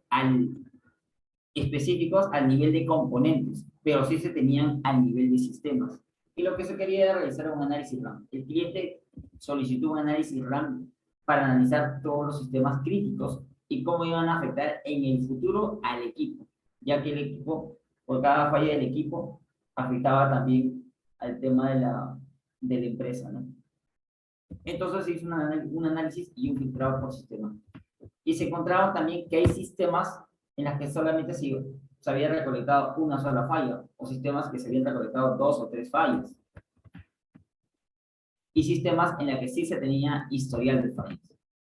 específicos al nivel de componentes, pero sí se tenían al nivel de sistemas. Y lo que se quería era realizar un análisis RAM. El cliente solicitó un análisis RAM para analizar todos los sistemas críticos y cómo iban a afectar en el futuro al equipo, ya que el equipo, por cada falla del equipo, afectaba también al tema de la empresa, ¿no? Entonces se hizo un análisis y un filtrado por sistema. Y se encontraba también que hay sistemas en los que solamente se había recolectado una sola falla, o sistemas que se habían recolectado 2 o 3 fallas. Y sistemas en los que sí se tenía historial de fallas.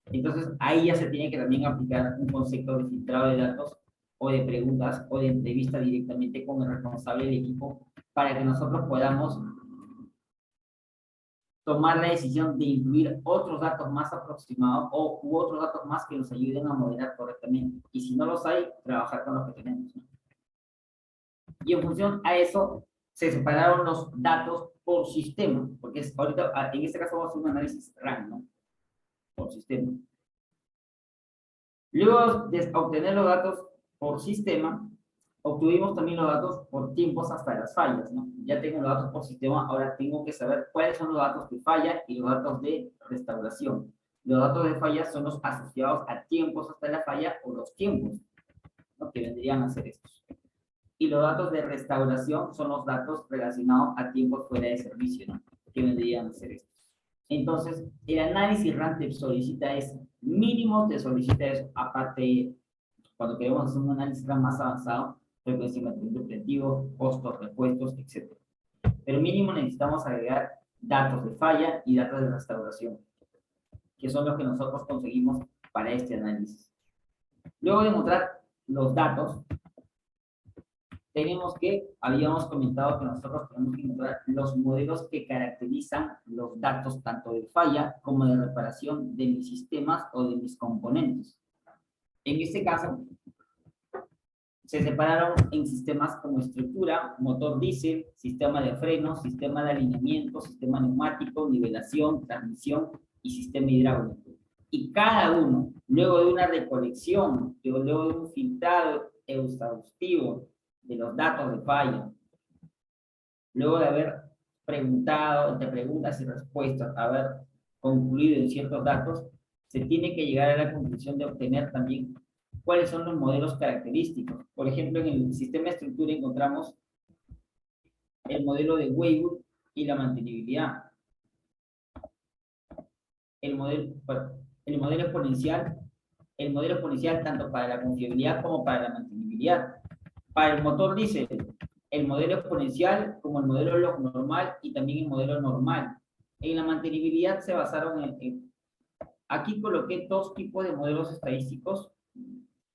Entonces, ahí ya se tiene que también aplicar un concepto de filtrado de datos, o de preguntas, o de entrevista directamente con el responsable del equipo, para que nosotros podamos tomar la decisión de incluir otros datos más aproximados u otros datos más que nos ayuden a modelar correctamente. Y si no los hay, trabajar con los que tenemos, ¿no? Y en función a eso, se separaron los datos por sistema, porque ahorita, en este caso vamos a hacer un análisis RAM, ¿no? Por sistema. Luego de obtener los datos por sistema, obtuvimos también los datos por tiempos hasta las fallas, ¿no? Ya tengo los datos por sistema, ahora tengo que saber cuáles son los datos de falla y los datos de restauración. Los datos de falla son los asociados a tiempos hasta la falla o los tiempos, ¿no? Que vendrían a ser estos. Y los datos de restauración son los datos relacionados a tiempos fuera de servicio, ¿no? Que vendrían a ser estos. Entonces, el análisis RAM te solicita eso. Mínimo te solicita eso. Aparte, cuando queremos hacer un análisis RAM más avanzado, frecuencia de mantenimiento operativo, costos, repuestos, etc. Pero mínimo necesitamos agregar datos de falla y datos de restauración, que son los que nosotros conseguimos para este análisis. Luego de mostrar los datos, habíamos comentado que nosotros tenemos que encontrar los modelos que caracterizan los datos tanto de falla como de reparación de mis sistemas o de mis componentes. En este caso, se separaron en sistemas como estructura, motor diésel, sistema de frenos, sistema de alineamiento, sistema neumático, nivelación, transmisión y sistema hidráulico. Y cada uno, luego de una recolección, luego de un filtrado exhaustivo de los datos de falla luego de haber preguntado, entre preguntas y respuestas, haber concluido en ciertos datos, se tiene que llegar a la conclusión de obtener también cuáles son los modelos característicos. Por ejemplo, en el sistema de estructura encontramos el modelo de Weibull y la mantenibilidad. El modelo, el modelo exponencial, el modelo exponencial tanto para la confiabilidad como para la mantenibilidad. Para el motor diésel, el modelo exponencial como el modelo log normal y también el modelo normal. En la mantenibilidad se basaron aquí coloqué dos tipos de modelos estadísticos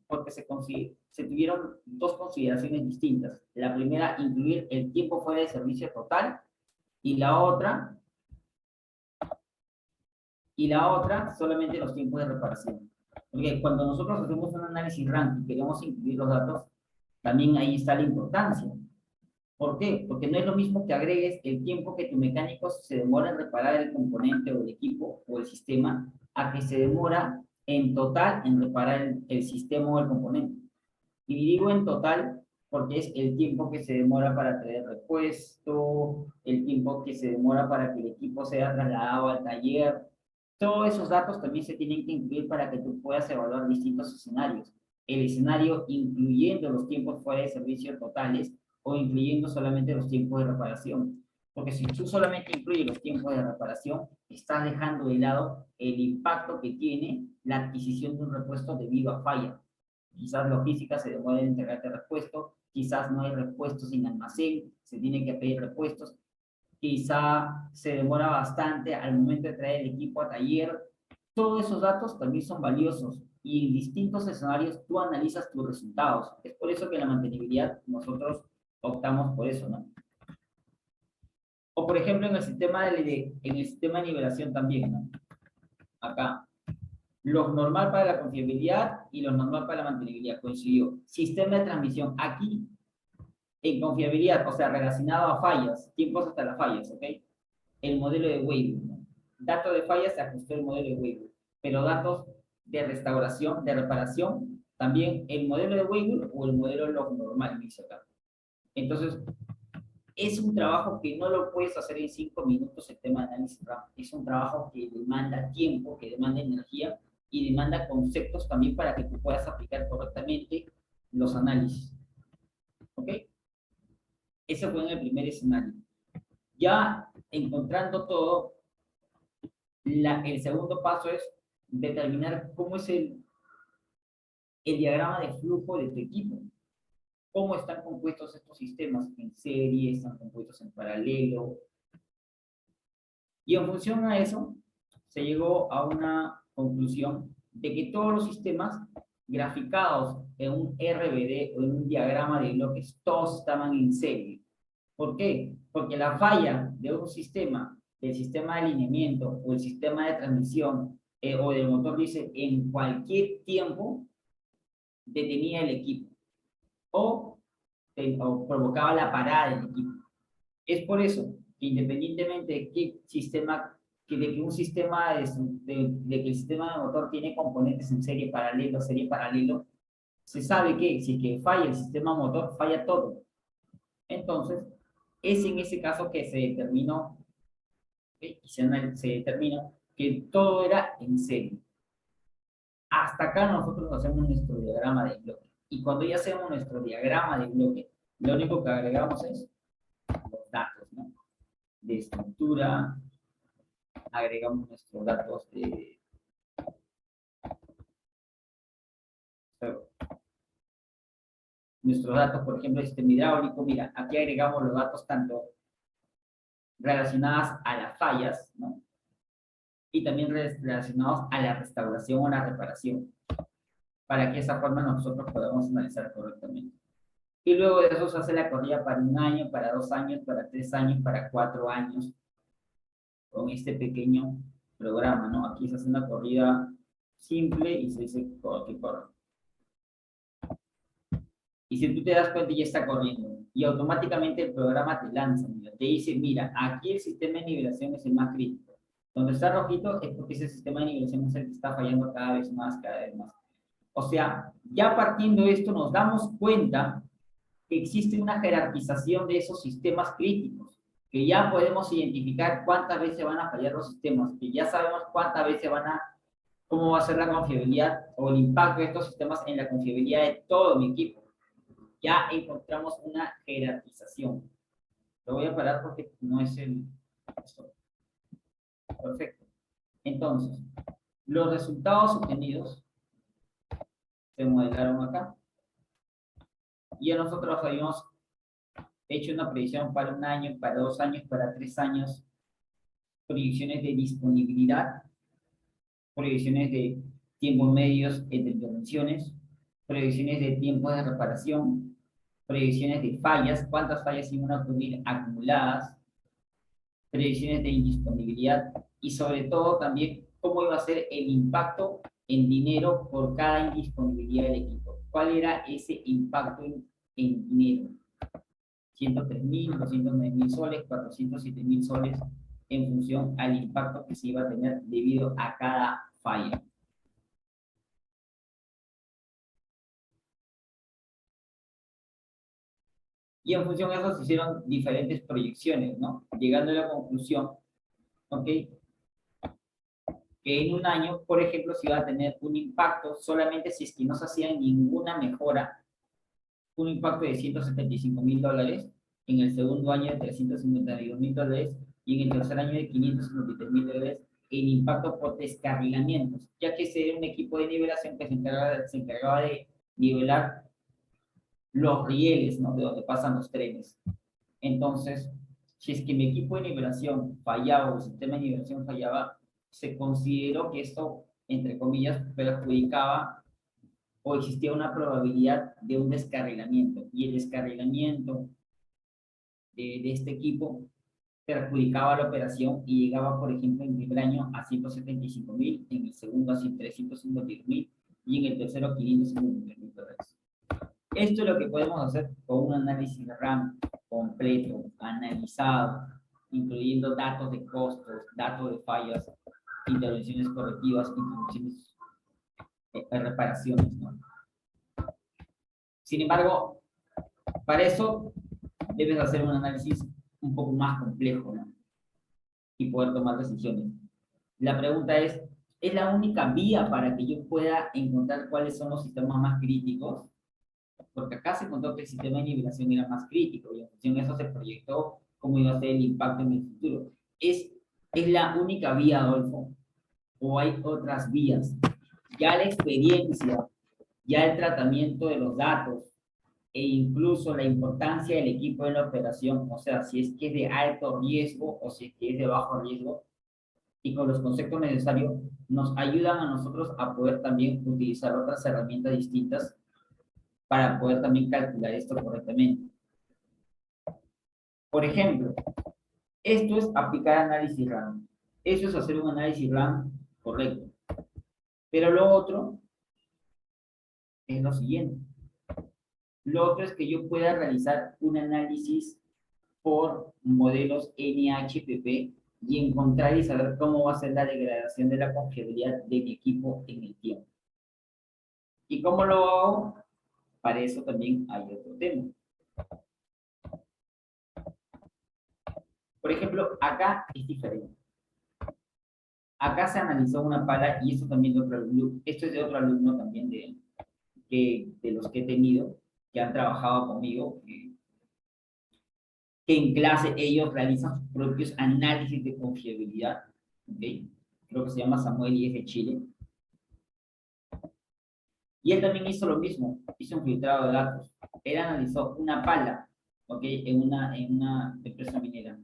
porque se tuvieron dos consideraciones distintas. La primera, incluir el tiempo fuera de servicio total, y la otra solamente los tiempos de reparación. Porque cuando nosotros hacemos un análisis ranking y queremos incluir los datos, también ahí está la importancia. ¿Por qué? Porque no es lo mismo que agregues el tiempo que tu mecánico se demora en reparar el componente o el equipo o el sistema a que se demora en total en reparar el sistema o el componente. Y digo en total porque es el tiempo que se demora para traer repuesto, el tiempo que se demora para que el equipo sea trasladado al taller. Todos esos datos también se tienen que incluir para que tú puedas evaluar distintos escenarios. El escenario incluyendo los tiempos fuera de servicio totales o incluyendo solamente los tiempos de reparación. Porque si tú solamente incluyes los tiempos de reparación, estás dejando de lado el impacto que tiene la adquisición de un repuesto debido a falla. Quizás logística se demora en entregarte repuesto, quizás no hay repuestos en almacén, se tienen que pedir repuestos, quizá se demora bastante al momento de traer el equipo a taller. Todos esos datos también son valiosos y en distintos escenarios tú analizas tus resultados. Es por eso que en la mantenibilidad nosotros optamos por eso, ¿no? O por ejemplo en el sistema en el sistema de nivelación también, ¿no? Acá, lo normal para la confiabilidad y lo normal para la mantenibilidad coincidió. Sistema de transmisión, aquí en confiabilidad, o sea, relacionado a fallas, tiempos hasta las fallas, ¿ok? El modelo de Weibull, ¿no? Datos de fallas se ajustó el modelo de Weibull, pero datos de restauración, de reparación, también el modelo de Weibull o el modelo log normal, dice acá. Entonces, es un trabajo que no lo puedes hacer en 5 minutos el tema de análisis RAM. Es un trabajo que demanda tiempo, que demanda energía y demanda conceptos también para que tú puedas aplicar correctamente los análisis. ¿Ok? Ese fue en el primer escenario. Ya encontrando todo, el segundo paso es determinar cómo es el diagrama de flujo de tu equipo. Cómo están compuestos estos sistemas en serie, están compuestos en paralelo. Y en función a eso, se llegó a una conclusión de que todos los sistemas graficados en un RBD o en un diagrama de bloques, todos estaban en serie. ¿Por qué? Porque la falla de un sistema, del sistema de alineamiento o el sistema de transmisión o del motor diésel en cualquier tiempo detenía el equipo o provocaba la parada del equipo. Es por eso que independientemente de qué sistema, de que un sistema de que el sistema de motor tiene componentes en serie paralelo, se sabe que si es que falla el sistema motor, falla todo. Entonces, es en ese caso que se determinó, se determinó que todo era en serie. Hasta acá nosotros hacemos nuestro diagrama de bloque. Y cuando ya hacemos nuestro diagrama de bloque, lo único que agregamos es los datos, ¿no? De estructura, agregamos nuestros datos de nuestros datos, por ejemplo, de sistema hidráulico. Mira, aquí agregamos los datos tanto relacionados a las fallas, ¿no? Y también relacionados a la restauración o la reparación, para que de esa forma nosotros podamos analizar correctamente. Y luego de eso se hace la corrida para 1 año, para 2 años, para 3 años, para 4 años, con este pequeño programa, ¿no? Aquí se hace una corrida simple y se dice que corre. Y si tú te das cuenta, ya está corriendo. Y automáticamente el programa te lanza, mira, te dice, mira, aquí el sistema de nivelación es el más crítico. Donde está rojito es porque ese sistema de nivelación es el que está fallando cada vez más, cada vez más. O sea, ya partiendo de esto nos damos cuenta que existe una jerarquización de esos sistemas críticos, que ya podemos identificar cuántas veces van a fallar los sistemas, que ya sabemos cuántas veces cómo va a ser la confiabilidad o el impacto de estos sistemas en la confiabilidad de todo mi equipo. Ya encontramos una jerarquización. Lo voy a parar porque no es el... Perfecto. Entonces, los resultados obtenidos se modelaron acá. Y nosotros habíamos hecho una predicción para 1 año, para 2 años, para 3 años, proyecciones de disponibilidad, proyecciones de tiempos medios entre intervenciones, proyecciones de tiempos de reparación, proyecciones de fallas, cuántas fallas iban a ocurrir acumuladas, predicciones de indisponibilidad y sobre todo también cómo iba a ser el impacto en dinero por cada indisponibilidad del equipo. ¿Cuál era ese impacto en dinero? 103.000, 209.000 soles, 407.000 soles en función al impacto que se iba a tener debido a cada falla. Y en función de eso se hicieron diferentes proyecciones, ¿no? Llegando a la conclusión, ¿ok? Que en 1 año, por ejemplo, se iba a tener un impacto solamente si es que no se hacía ninguna mejora, un impacto de $175.000, en el segundo año de $352.000 y en el tercer año de $553.000 en impacto por descarrilamientos, ya que ese era un equipo de nivelación que se encargaba de nivelar los rieles, ¿no? De donde pasan los trenes. Entonces, si es que mi equipo de nivelación fallaba o el sistema de nivelación fallaba, se consideró que esto, entre comillas, perjudicaba o existía una probabilidad de un descarrilamiento. Y el descarrilamiento de este equipo perjudicaba la operación y llegaba, por ejemplo, en el primer año a 175.000, en el segundo a 352.000 y en el tercero a $553.000. Esto es lo que podemos hacer con un análisis RAM completo, analizado, incluyendo datos de costos, datos de fallas, intervenciones correctivas, intervenciones de reparaciones, ¿no? Sin embargo, para eso debes hacer un análisis un poco más complejo, ¿no? Y poder tomar decisiones. La pregunta ¿es la única vía para que yo pueda encontrar cuáles son los sistemas más críticos? Porque acá se encontró que el sistema de nivelación era más crítico y en función de eso se proyectó cómo iba a ser el impacto en el futuro. ¿Es la única vía, Adolfo? ¿O hay otras vías? Ya la experiencia, ya el tratamiento de los datos e incluso la importancia del equipo en la operación, o sea, si es que es de alto riesgo o si es que es de bajo riesgo, y con los conceptos necesarios, nos ayudan a nosotros a poder también utilizar otras herramientas distintas para poder también calcular esto correctamente. Por ejemplo, esto es aplicar análisis RAM. Eso es hacer un análisis RAM correcto. Pero lo otro es lo siguiente. Lo otro es que yo pueda realizar un análisis por modelos NHPP y encontrar y saber cómo va a ser la degradación de la confiabilidad de mi equipo en el tiempo. ¿Y cómo lo hago? Para eso también hay otro tema. Por ejemplo, acá es diferente. Acá se analizó una pala, y esto también de otro alumno, esto es de otro alumno también de los que he tenido, que han trabajado conmigo, que en clase ellos realizan sus propios análisis de confiabilidad. ¿Okay? Creo que se llama Samuel y es de Chile. Y él también hizo lo mismo, hizo un filtrado de datos. Él analizó una pala, ¿okay? en una empresa minera.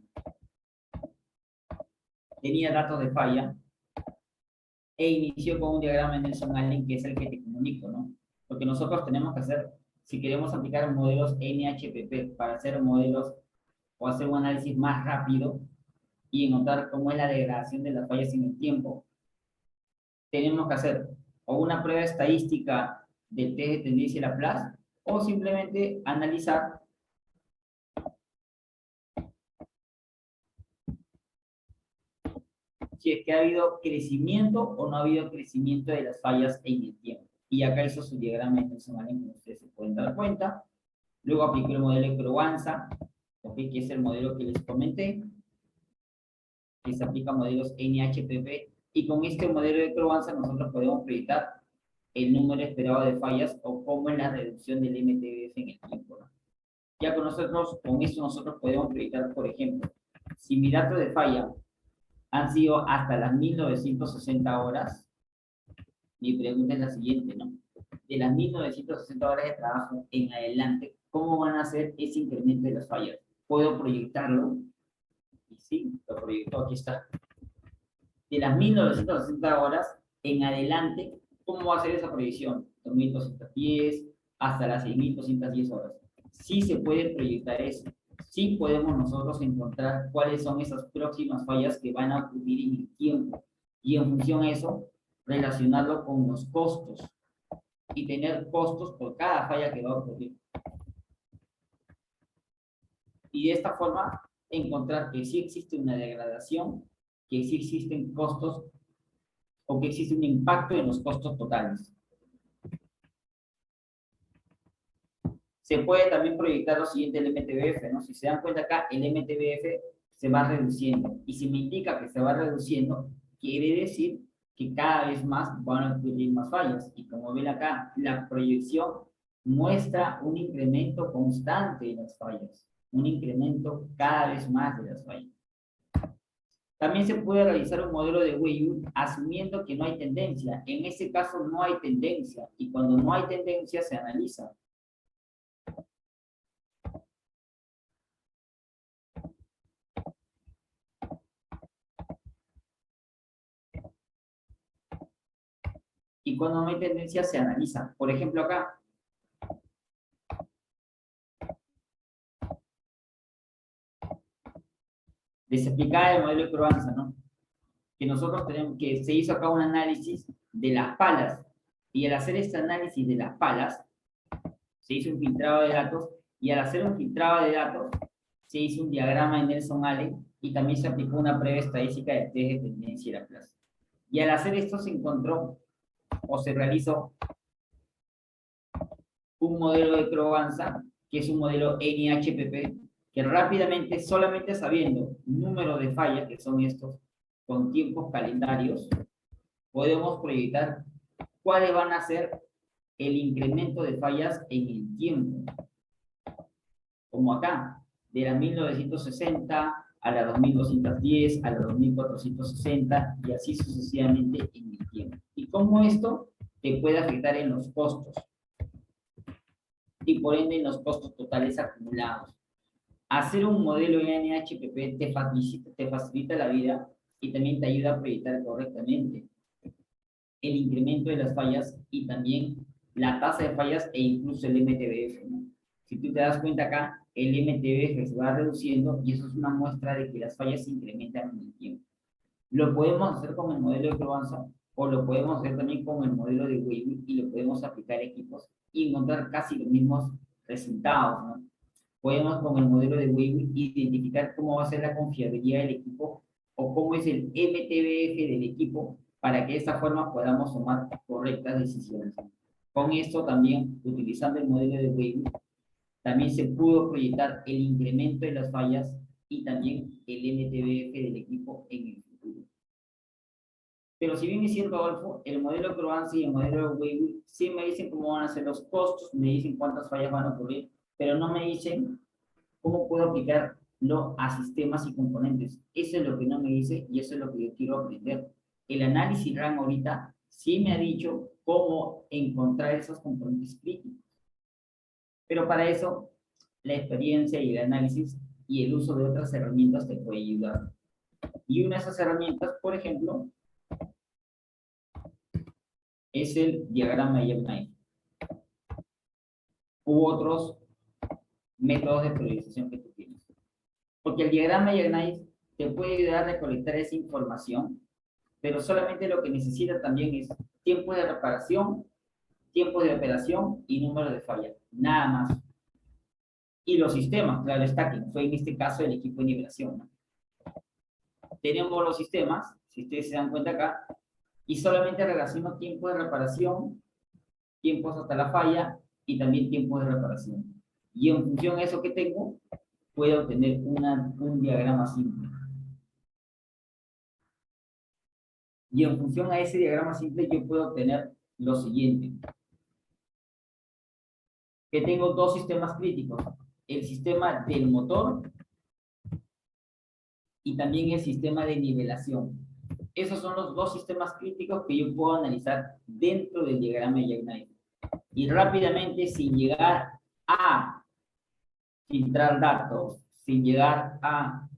Tenía datos de falla e inició con un diagrama de Nelson-Allen, que es el que te comunico, ¿no? Porque nosotros tenemos que hacer, si queremos aplicar modelos NHPP para hacer modelos o hacer un análisis más rápido y notar cómo es la degradación de las fallas en el tiempo, tenemos que hacer o una prueba estadística del test de tendencia y Laplace o simplemente analizar si es que ha habido crecimiento o no ha habido crecimiento de las fallas en el tiempo. Y acá hizo su diagrama de Nelson-Allen, como ustedes se pueden dar cuenta. Luego aplico el modelo de Croanza, ¿okay? Que es el modelo que les comenté, que se aplica a modelos NHPP, y con este modelo de Croanza nosotros podemos proyectar el número esperado de fallas o cómo es la reducción del MTBF en el tiempo, ¿no? Ya con esto nosotros podemos proyectar, por ejemplo, si mi dato de falla han sido hasta las 1960 horas, mi pregunta es la siguiente, ¿no? De las 1960 horas de trabajo en adelante, ¿cómo van a ser ese incremento de las fallas? ¿Puedo proyectarlo? Y sí, lo proyecto, aquí está. De las 1960 horas en adelante, ¿cómo va a ser esa proyección? 2210 hasta las 6210 horas. Sí se puede proyectar eso. Sí podemos nosotros encontrar cuáles son esas próximas fallas que van a ocurrir en el tiempo. Y en función de eso, relacionarlo con los costos. Y tener costos por cada falla que va a ocurrir. Y de esta forma, encontrar que sí existe una degradación, que sí existen costos o que existe un impacto en los costos totales. Se puede también proyectar lo siguiente el MTBF, ¿no? Si se dan cuenta acá, el MTBF se va reduciendo. Y si me indica que se va reduciendo, quiere decir que cada vez más van a ocurrir más fallas. Y como ven acá, la proyección muestra un incremento constante de las fallas. Un incremento cada vez más de las fallas. También se puede realizar un modelo de Weibull asumiendo que no hay tendencia. En este caso no hay tendencia. Y cuando no hay tendencia se analiza. Y cuando no hay tendencia se analiza. Por ejemplo, acá. Les explicaba el modelo de Croanza, ¿no? Que nosotros tenemos, que se hizo acá un análisis de las palas. Y al hacer este análisis de las palas, se hizo un filtrado de datos. Y al hacer un filtrado de datos, se hizo un diagrama de Nelson-Allen y también se aplicó una prueba estadística de test de tendencia y la clase. Y al hacer esto se encontró o se realizó un modelo de Croanza, que es un modelo NHPP, que rápidamente, solamente sabiendo número de fallas, que son estos, con tiempos calendarios, podemos proyectar cuáles van a ser el incremento de fallas en el tiempo. Como acá, de la 1960 a la 2210, a la 2460 y así sucesivamente en el tiempo. Y cómo esto te puede afectar en los costos y por ende en los costos totales acumulados. Hacer un modelo en NHPP te facilita la vida y también te ayuda a proyectar correctamente el incremento de las fallas y también la tasa de fallas e incluso el MTBF, ¿no? Si tú te das cuenta acá, el MTBF se va reduciendo y eso es una muestra de que las fallas se incrementan en el tiempo. Lo podemos hacer con el modelo de Croanza o lo podemos hacer también con el modelo de Weibull y lo podemos aplicar a equipos y encontrar casi los mismos resultados, ¿no? Podemos con el modelo de Weibull identificar cómo va a ser la confiabilidad del equipo o cómo es el MTBF del equipo para que de esta forma podamos tomar correctas decisiones. Con esto también, utilizando el modelo de Weibull, también se pudo proyectar el incremento de las fallas y también el MTBF del equipo en el futuro. Pero si bien es cierto, Adolfo, el modelo Croanza y el modelo de Weibull sí me dicen cómo van a ser los costos, me dicen cuántas fallas van a ocurrir, pero no me dicen cómo puedo aplicarlo a sistemas y componentes. Eso es lo que no me dice y eso es lo que yo quiero aprender. El análisis RAM ahorita sí me ha dicho cómo encontrar esos componentes críticos. Pero para eso, la experiencia y el análisis y el uso de otras herramientas te puede ayudar. Y una de esas herramientas, por ejemplo, es el diagrama de Jackknife u otros métodos de priorización que tú tienes. Porque el diagrama de Jackknife te puede ayudar a recolectar esa información, pero solamente lo que necesita también es tiempo de reparación, tiempo de operación y número de fallas. Nada más. Y los sistemas, claro está, que fue en este caso el equipo de nivelación, ¿no? Tenemos los sistemas, si ustedes se dan cuenta acá, y solamente relaciono tiempo de reparación, tiempos hasta la falla y también tiempo de reparación. Y en función a eso que tengo, puedo tener un diagrama simple. Y en función a ese diagrama simple, yo puedo obtener lo siguiente. Que tengo dos sistemas críticos. El sistema del motor y también el sistema de nivelación. Esos son los dos sistemas críticos que yo puedo analizar dentro del diagrama de Jackknife. Y rápidamente, sin llegar a filtrar datos, sin llegar a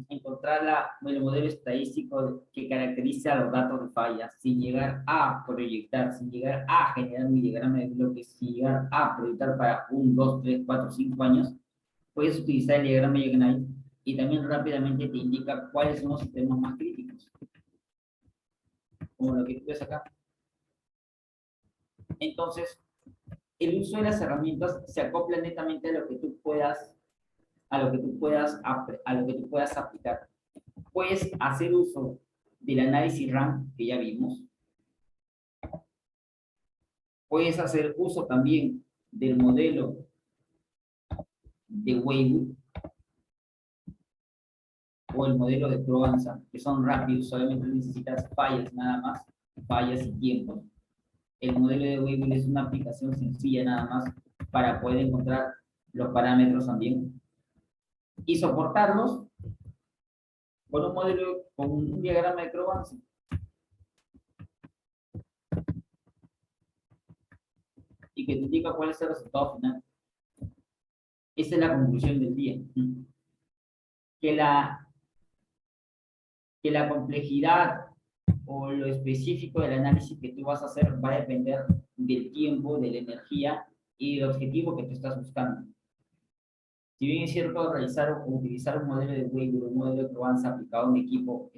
encontrar el modelo estadístico que caracteriza los datos de fallas, sin llegar a proyectar, sin llegar a generar mi diagrama de bloques, sin llegar a proyectar para 1, 2, 3, 4, 5 años, puedes utilizar el diagrama de Jackknife y también rápidamente te indica cuáles son los sistemas más críticos, como lo que tú ves acá. Entonces, el uso de las herramientas se acopla netamente a lo que tú puedas, a lo que tú puedas aplicar. Puedes hacer uso del análisis RAM que ya vimos. Puedes hacer uso también del modelo de Weibull o el modelo de Provenza, que son rápidos, solamente necesitas fallas nada más, fallas y tiempo. El modelo de Weibull es una aplicación sencilla nada más para poder encontrar los parámetros también y soportarlos con un modelo, con un diagrama de Provenza. Y que te indica cuál es el resultado final. Esa es la conclusión del día. Que la complejidad o lo específico del análisis que tú vas a hacer va a depender del tiempo, de la energía y del objetivo que tú estás buscando. Si bien es cierto, realizar o utilizar un modelo de Weibull, un modelo de Provenza aplicado a un equipo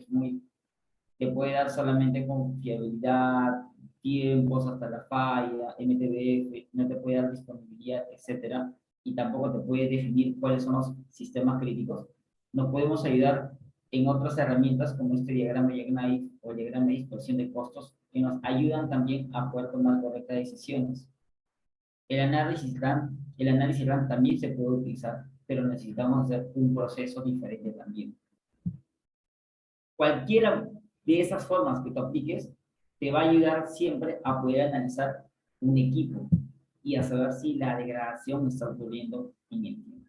te puede dar solamente confiabilidad, tiempos hasta la falla, MTBF, no te puede dar disponibilidad, etcétera, y tampoco te puede definir cuáles son los sistemas críticos. Nos podemos ayudar en otras herramientas como este diagrama Jackknife o el diagrama de dispersión de costos que nos ayudan también a poder tomar correctas decisiones. El análisis RAM también se puede utilizar, pero necesitamos hacer un proceso diferente también. Cualquiera de esas formas que tú apliques te va a ayudar siempre a poder analizar un equipo y a saber si la degradación está ocurriendo en el tiempo.